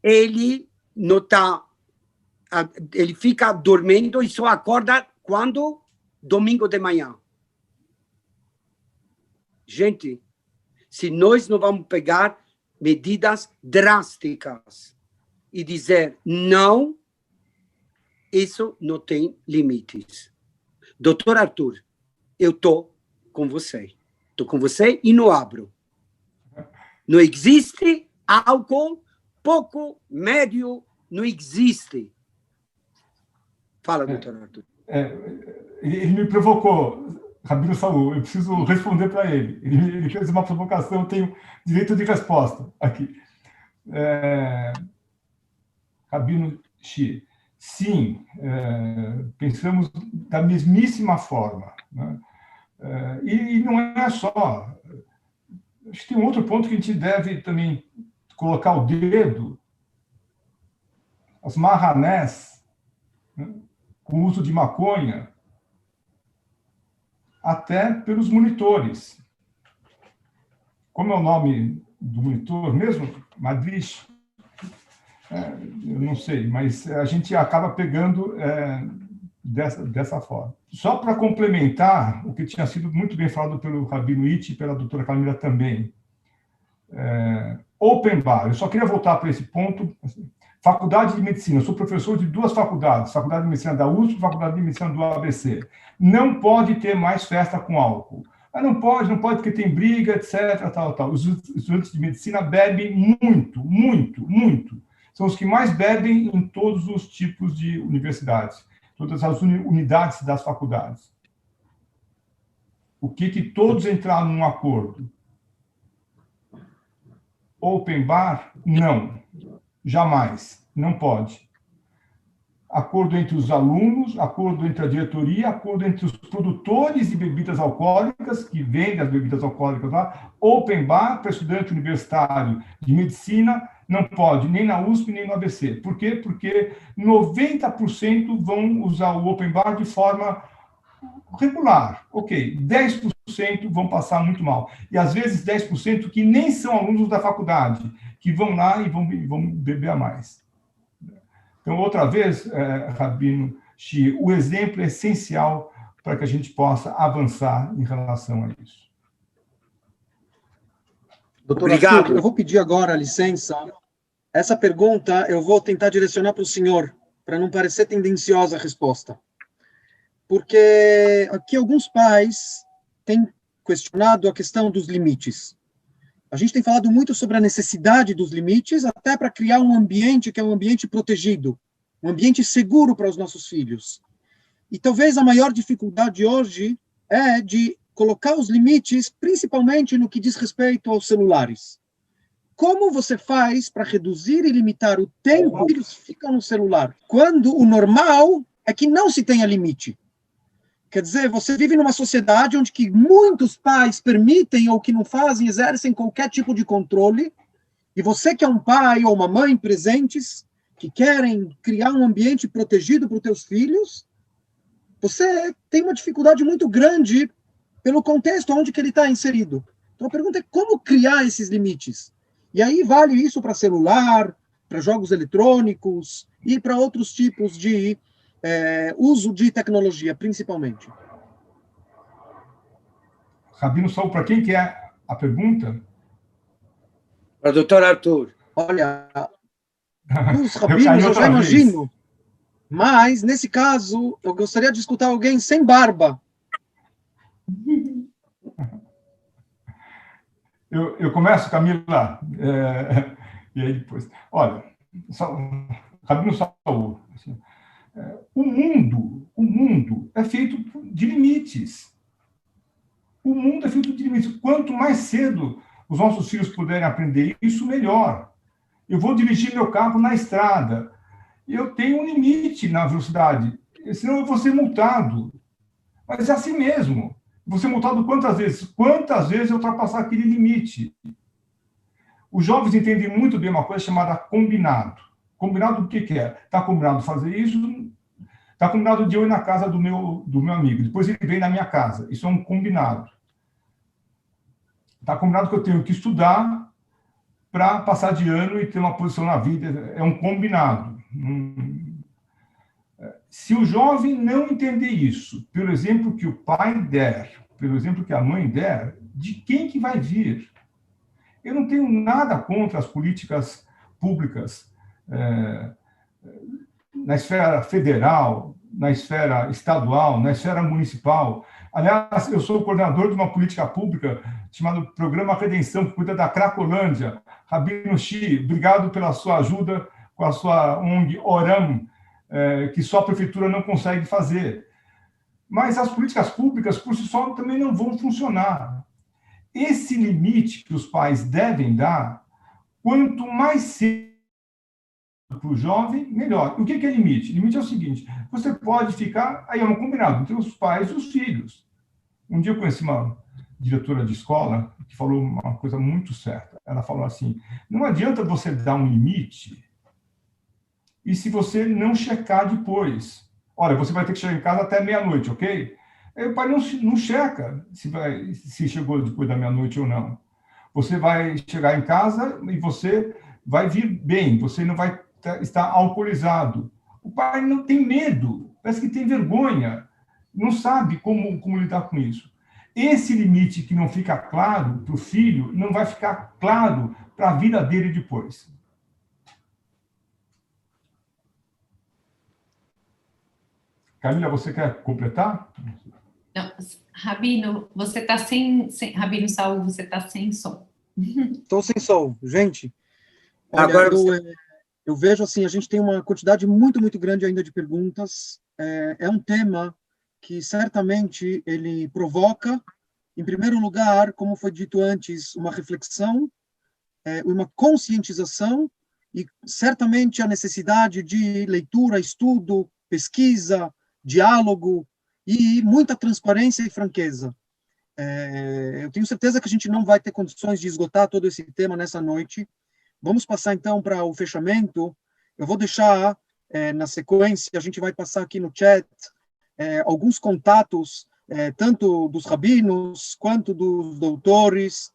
Ele não tá, ele fica dormindo e só acorda quando? Domingo de manhã. Gente, se nós não vamos pegar medidas drásticas e dizer não, isso não tem limites. Doutor Arthur, eu estou com você. Estou com você e não abro. Não existe álcool, pouco, médio, não existe. Fala, doutor Arthur. Ele me provocou, Rabino Saul, eu preciso responder para ele. Ele fez uma provocação, eu tenho direito de resposta aqui. Rabino Shia, sim, pensamos da mesmíssima forma. Né? E não é só. Acho que tem um outro ponto que a gente deve também colocar o dedo. As marranés, né? Com o uso de maconha, até pelos monitores. Como é o nome do monitor mesmo? Madrish? Eu não sei, mas a gente acaba pegando dessa forma. Só para complementar o que tinha sido muito bem falado pelo Rabino Iti e pela doutora Camila também. Open bar, eu só queria voltar para esse ponto. Assim, faculdade de Medicina, eu sou professor de duas faculdades, Faculdade de Medicina da USP e Faculdade de Medicina do ABC. Não pode ter mais festa com álcool. Não pode porque tem briga, etc. Tal. Os estudantes de medicina bebem muito, muito, muito. São os que mais bebem em todos os tipos de universidades, todas as unidades das faculdades. O que todos entraram num acordo? Open bar? Não. Jamais. Não pode. Acordo entre os alunos, acordo entre a diretoria, acordo entre os produtores de bebidas alcoólicas, que vendem as bebidas alcoólicas lá. Open bar para estudante universitário de medicina não pode, nem na USP, nem no ABC. Por quê? Porque 90% vão usar o open bar de forma regular. Ok, 10% vão passar muito mal. E, às vezes, 10% que nem são alunos da faculdade, que vão lá e vão beber a mais. Então, outra vez, Rabino Shia, o exemplo é essencial para que a gente possa avançar em relação a isso. Doutor Arthur, eu vou pedir agora licença. Essa pergunta eu vou tentar direcionar para o senhor, para não parecer tendenciosa a resposta. Porque aqui alguns pais têm questionado a questão dos limites. A gente tem falado muito sobre a necessidade dos limites, até para criar um ambiente que é um ambiente protegido, um ambiente seguro para os nossos filhos. E talvez a maior dificuldade hoje é de colocar os limites, principalmente no que diz respeito aos celulares. Como você faz para reduzir e limitar o tempo que eles ficam no celular, quando o normal é que não se tenha limite? Quer dizer, você vive numa sociedade onde que muitos pais permitem ou que não fazem, exercem qualquer tipo de controle, e você que é um pai ou uma mãe presentes, que querem criar um ambiente protegido para os teus filhos, você tem uma dificuldade muito grande pelo contexto onde que ele está inserido. Então, a pergunta é como criar esses limites? E aí vale isso para celular, para jogos eletrônicos e para outros tipos de uso de tecnologia, principalmente. Rabino Saul, para quem que é a pergunta? Para o doutor Arthur. Olha, os rabinos eu já imagino, mas, nesse caso, eu gostaria de escutar alguém sem barba. Eu começo, Camila, e aí depois. Olha, Rabino Saul, assim, o mundo é feito de limites. O mundo é feito de limites. Quanto mais cedo os nossos filhos puderem aprender isso, melhor. Eu vou dirigir meu carro na estrada. Eu tenho um limite na velocidade, senão eu vou ser multado. Mas é assim mesmo. Vou ser multado quantas vezes? Quantas vezes eu ultrapassar aquele limite? Os jovens entendem muito bem uma coisa chamada combinado. Combinado o que é? Está combinado fazer isso, está combinado de eu ir na casa do meu amigo, depois ele vem na minha casa. Isso é um combinado. Está combinado que eu tenho que estudar para passar de ano e ter uma posição na vida. É um combinado. Se o jovem não entender isso, pelo exemplo que o pai der, pelo exemplo que a mãe der, de quem que vai vir? Eu não tenho nada contra as políticas públicas na esfera federal, na esfera estadual, na esfera municipal. Aliás, eu sou o coordenador de uma política pública chamada Programa Redenção, que cuida da Cracolândia. Rabino Shi, obrigado pela sua ajuda com a sua ONG Oram, que só a prefeitura não consegue fazer. Mas as políticas públicas, por si só, também não vão funcionar. Esse limite que os pais devem dar, quanto mais cedo para o jovem, melhor. O que é limite? Limite é o seguinte, você pode ficar, aí é um combinado entre os pais e os filhos. Um dia eu conheci uma diretora de escola que falou uma coisa muito certa. Ela falou assim, não adianta você dar um limite e se você não checar depois. Olha, você vai ter que chegar em casa até meia-noite, ok? Aí o pai não checa se chegou depois da meia-noite ou não. Você vai chegar em casa e você vai vir bem, você não vai estar alcoolizado. O pai não tem medo, parece que tem vergonha, não sabe como lidar com isso. Esse limite que não fica claro para o filho, não vai ficar claro para a vida dele depois. Camila, você quer completar? Não, Rabino, você está sem Rabino Saul, você está sem som. Estou sem som. Gente, olha, Agora eu vejo assim, a gente tem uma quantidade muito, muito grande ainda de perguntas. É um tema que certamente ele provoca, em primeiro lugar, como foi dito antes, uma reflexão, uma conscientização e certamente a necessidade de leitura, estudo, pesquisa, diálogo e muita transparência e franqueza. Eu tenho certeza que a gente não vai ter condições de esgotar todo esse tema nessa noite. Vamos passar, então, para o fechamento. Eu vou deixar, na sequência, a gente vai passar aqui no chat alguns contatos, tanto dos rabinos quanto dos doutores.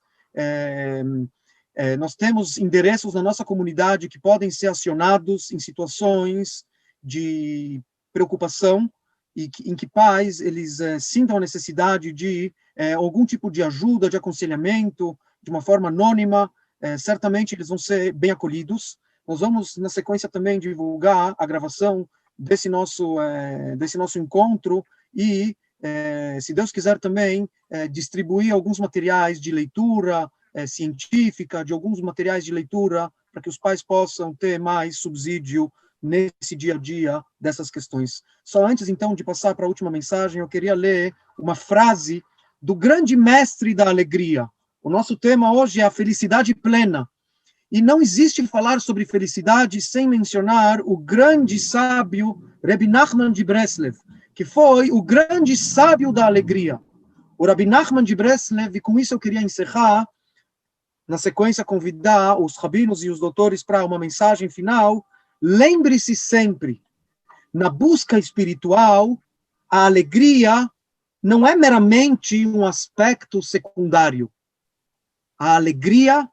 Nós temos endereços na nossa comunidade que podem ser acionados em situações de preocupação e em que pais eles sintam a necessidade de algum tipo de ajuda, de aconselhamento, de uma forma anônima. Certamente eles vão ser bem acolhidos. Nós vamos, na sequência, também divulgar a gravação desse nosso encontro e, se Deus quiser também, distribuir alguns materiais de leitura científica, de alguns materiais de leitura, para que os pais possam ter mais subsídio nesse dia a dia dessas questões. Só antes, então, de passar para a última mensagem, eu queria ler uma frase do grande mestre da alegria. O nosso tema hoje é a felicidade plena. E não existe falar sobre felicidade sem mencionar o grande sábio Rabbi Nachman de Breslev, que foi o grande sábio da alegria. O Rabbi Nachman de Breslev, e com isso eu queria encerrar, na sequência convidar os rabinos e os doutores para uma mensagem final. lembre-se sempre, na busca espiritual, a alegria não é meramente um aspecto secundário. A alegria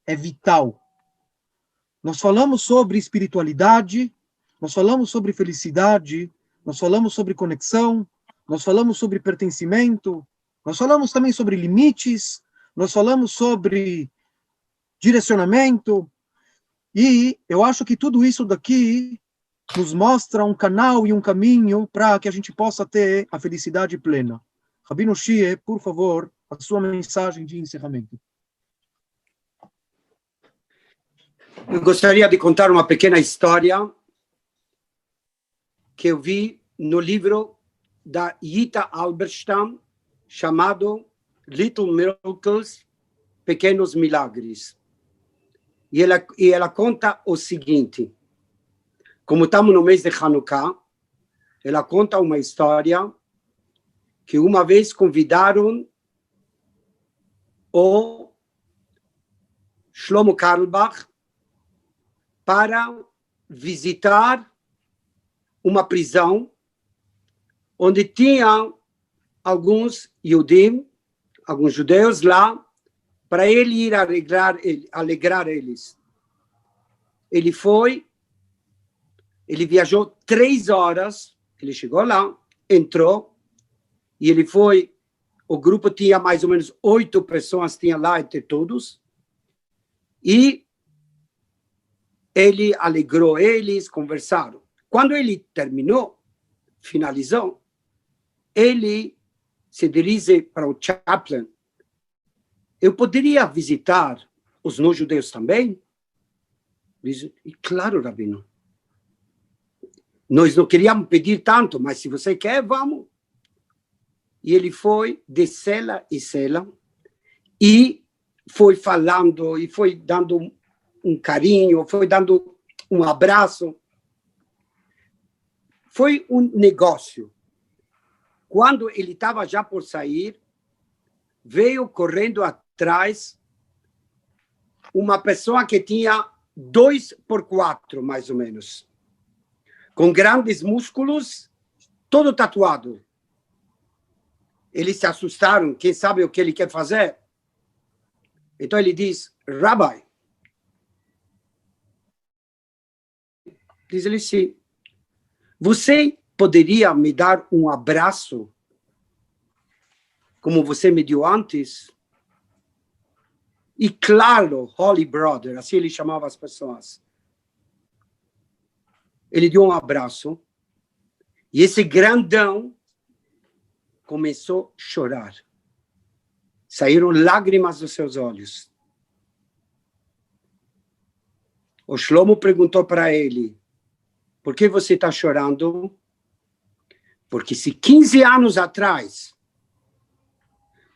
é vital. Nós falamos sobre espiritualidade, nós falamos sobre felicidade, nós falamos sobre conexão, nós falamos sobre pertencimento, nós falamos também sobre limites, nós falamos sobre direcionamento, e eu acho que tudo isso daqui nos mostra um canal e um caminho para que a gente possa ter a felicidade plena. Rabino Shie, por favor, a sua mensagem de encerramento. Eu gostaria de contar uma pequena história que eu vi no livro da Jita Alberstam, chamado Little Miracles, Pequenos Milagres. E ela conta o seguinte: como estamos no mês de Hanukkah, ela conta uma história que uma vez convidaram o Shlomo Carlebach para visitar uma prisão onde tinha alguns judeus lá, para ele ir alegrar eles. Ele foi, ele viajou 3 horas, ele chegou lá, entrou, e ele foi, o grupo tinha mais ou menos 8 pessoas, tinha lá entre todos, e ele alegrou eles, conversaram. Quando ele terminou, finalizou, ele se dirige para o chaplain: eu poderia visitar os não-judeus também? Diz: e claro, Rabino. Nós não queríamos pedir tanto, mas se você quer, vamos. E ele foi de cela em cela e foi falando, e foi dando um carinho, foi dando um abraço. Foi um negócio. Quando ele estava já por sair, veio correndo atrás uma pessoa que tinha 2x4, mais ou menos, com grandes músculos, todo tatuado. Eles se assustaram, quem sabe o que ele quer fazer? Então ele diz: Rabbi, diz ele: sim, você poderia me dar um abraço como você me deu antes? E claro, Holy Brother, assim ele chamava as pessoas. Ele deu um abraço e esse grandão começou a chorar. Saíram lágrimas dos seus olhos. O Shlomo perguntou para ele: por que você está chorando? Porque se 15 anos atrás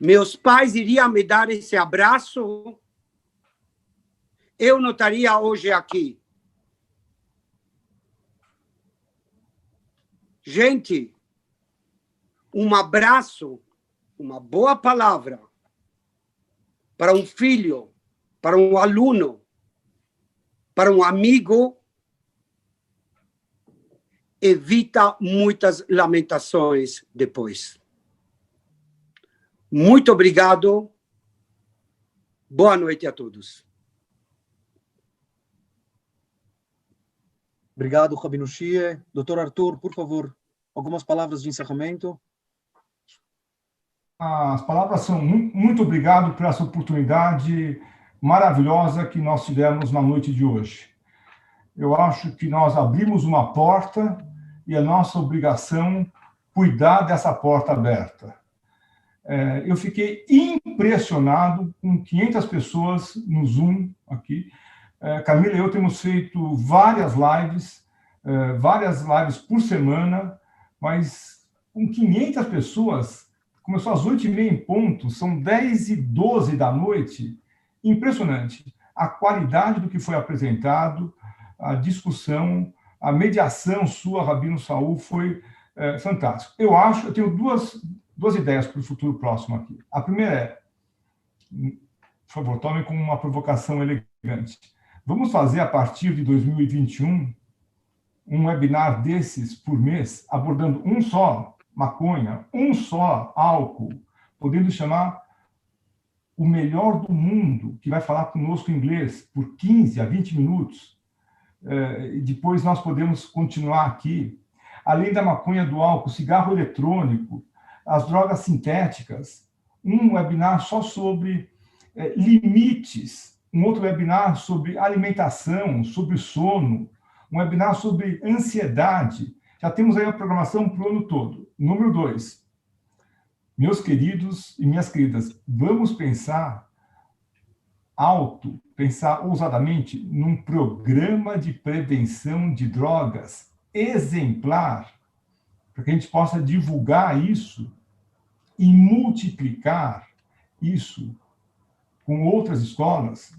meus pais iriam me dar esse abraço, eu não estaria hoje aqui. Gente, um abraço, uma boa palavra para um filho, para um aluno, para um amigo, evita muitas lamentações depois. Muito obrigado. Boa noite a todos. Obrigado, Rabino Shie. Dr. Arthur, por favor, algumas palavras de encerramento. As palavras são muito obrigado por essa oportunidade maravilhosa que nós tivemos na noite de hoje. Eu acho que nós abrimos uma porta e é nossa obrigação cuidar dessa porta aberta. Eu fiquei impressionado com 500 pessoas no Zoom aqui. Camila e eu temos feito várias lives por semana, mas com 500 pessoas, começou às 8h30 em ponto, são 10h12 da noite. Impressionante. A qualidade do que foi apresentado, a discussão, a mediação sua, Rabino Saul, foi fantástico. Eu tenho duas ideias para o futuro próximo aqui. A primeira é, por favor, tome como uma provocação elegante. Vamos fazer, a partir de 2021, um webinar desses por mês, abordando um só maconha, um só álcool, podendo chamar o melhor do mundo, que vai falar conosco em inglês por 15 a 20 minutos. Depois nós podemos continuar aqui. Além da maconha, do álcool, cigarro eletrônico, as drogas sintéticas, um webinar só sobre limites, um outro webinar sobre alimentação, sobre sono, um webinar sobre ansiedade. Já temos aí a programação para o ano todo. Número 2. Meus queridos e minhas queridas, vamos pensar alto, pensar ousadamente num programa de prevenção de drogas exemplar, para que a gente possa divulgar isso e multiplicar isso com outras escolas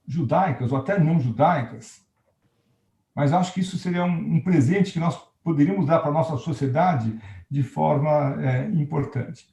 judaicas ou até não judaicas. Mas acho que isso seria um presente que nós poderíamos dar para a nossa sociedade de forma importante.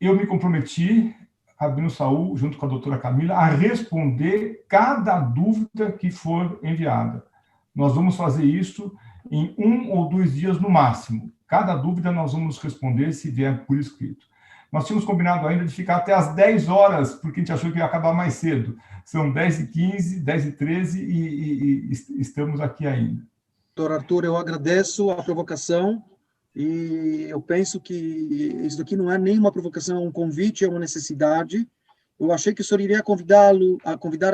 Eu me comprometi, Rabino Saul, junto com a doutora Camila, a responder cada dúvida que for enviada. Nós vamos fazer isso em 1 ou 2 dias no máximo. Cada dúvida nós vamos responder se vier por escrito. Nós tínhamos combinado ainda de ficar até às 10 horas, porque a gente achou que ia acabar mais cedo. São 10h15, 10h13 e estamos aqui ainda. Doutor Arthur, eu agradeço a provocação e eu penso que isso daqui não é nem uma provocação, é um convite, é uma necessidade. Eu achei que o senhor iria convidar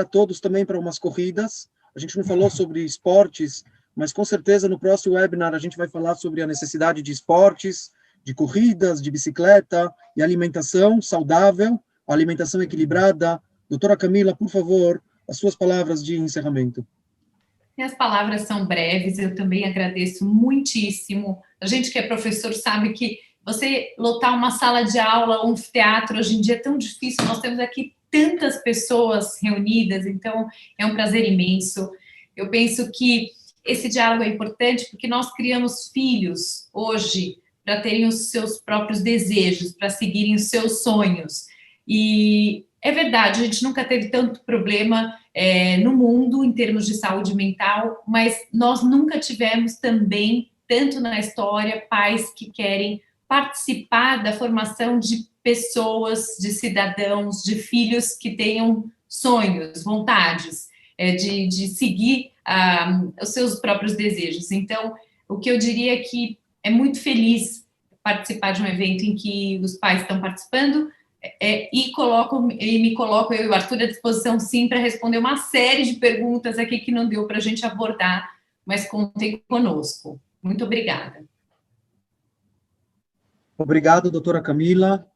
a todos também para umas corridas. A gente não falou sobre esportes, mas com certeza no próximo webinar a gente vai falar sobre a necessidade de esportes, de corridas, de bicicleta e alimentação saudável, alimentação equilibrada. Doutora Camila, por favor, as suas palavras de encerramento. Minhas palavras são breves, eu também agradeço muitíssimo. A gente que é professor sabe que você lotar uma sala de aula, um teatro, hoje em dia é tão difícil, nós temos aqui tantas pessoas reunidas, então é um prazer imenso. Eu penso que esse diálogo é importante porque nós criamos filhos hoje para terem os seus próprios desejos, para seguirem os seus sonhos. E é verdade, a gente nunca teve tanto problema no mundo em termos de saúde mental, mas nós nunca tivemos também, tanto na história, pais que querem participar da formação de pessoas, de cidadãos, de filhos que tenham sonhos, vontades, de seguir os seus próprios desejos. Então, o que eu diria é que é muito feliz participar de um evento em que os pais estão participando e me coloco, eu e o Arthur, à disposição, sim, para responder uma série de perguntas aqui que não deu para a gente abordar, mas contem conosco. Muito obrigada. Obrigado, doutora Camila.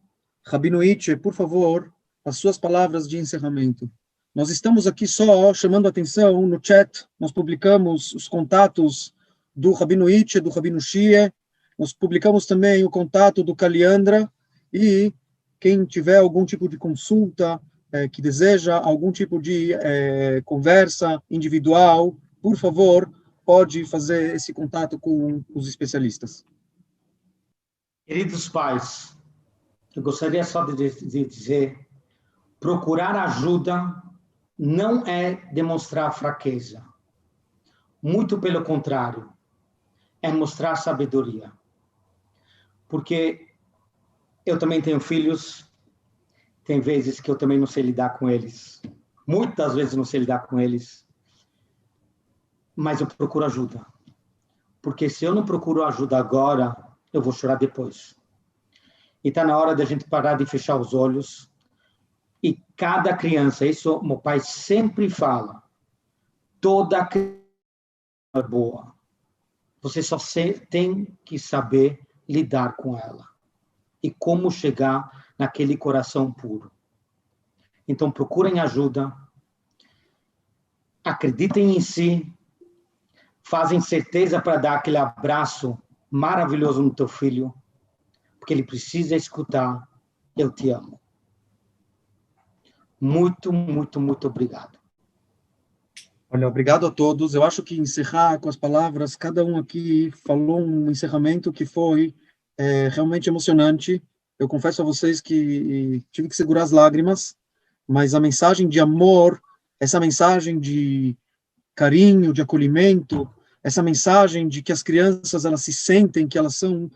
Rabino Itche, por favor, as suas palavras de encerramento. Nós estamos aqui só chamando a atenção no chat, nós publicamos os contatos do Rabino Itche, do Rabino Shie, nós publicamos também o contato do Kaliandra, e quem tiver algum tipo de consulta, que deseja algum tipo de conversa individual, por favor, pode fazer esse contato com os especialistas. Queridos pais, eu gostaria só de dizer, procurar ajuda não é demonstrar fraqueza. Muito pelo contrário, é mostrar sabedoria. Porque eu também tenho filhos, tem vezes que eu também não sei lidar com eles. Muitas vezes não sei lidar com eles. Mas eu procuro ajuda. Porque se eu não procuro ajuda agora, eu vou chorar depois. E está na hora da gente parar de fechar os olhos. E cada criança, isso meu pai sempre fala, toda criança é boa. Você só tem que saber lidar com ela. E como chegar naquele coração puro. Então, procurem ajuda. Acreditem em si. Fazem certeza para dar aquele abraço maravilhoso no teu filho. Porque ele precisa escutar, eu te amo. Muito, muito, muito obrigado. Olha, obrigado a todos. Eu acho que encerrar com as palavras, cada um aqui falou um encerramento que foi realmente emocionante. Eu confesso a vocês que tive que segurar as lágrimas, mas a mensagem de amor, essa mensagem de carinho, de acolhimento, essa mensagem de que as crianças elas se sentem que elas são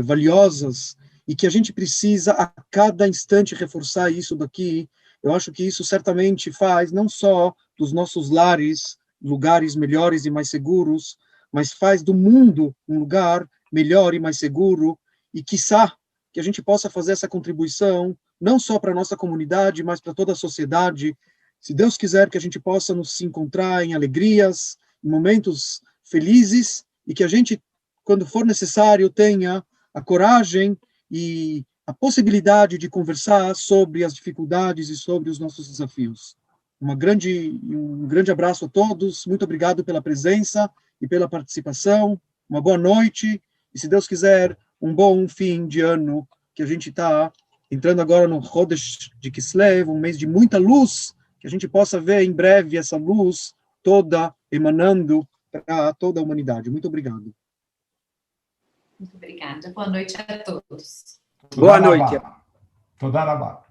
valiosas e que a gente precisa a cada instante reforçar isso daqui. Eu acho que isso certamente faz não só dos nossos lares lugares melhores e mais seguros, mas faz do mundo um lugar melhor e mais seguro, e quiçá que a gente possa fazer essa contribuição não só para a nossa comunidade, mas para toda a sociedade. Se Deus quiser que a gente possa nos encontrar em alegrias, em momentos felizes, e que a gente, quando for necessário, tenha a coragem e a possibilidade de conversar sobre as dificuldades e sobre os nossos desafios. Um grande abraço a todos, muito obrigado pela presença e pela participação, uma boa noite, e se Deus quiser, um bom fim de ano, que a gente está entrando agora no Chodesh de Kislev, um mês de muita luz, que a gente possa ver em breve essa luz toda emanando para toda a humanidade. Muito obrigado. Muito obrigada. Boa noite a todos. Boa noite. Toda rabá.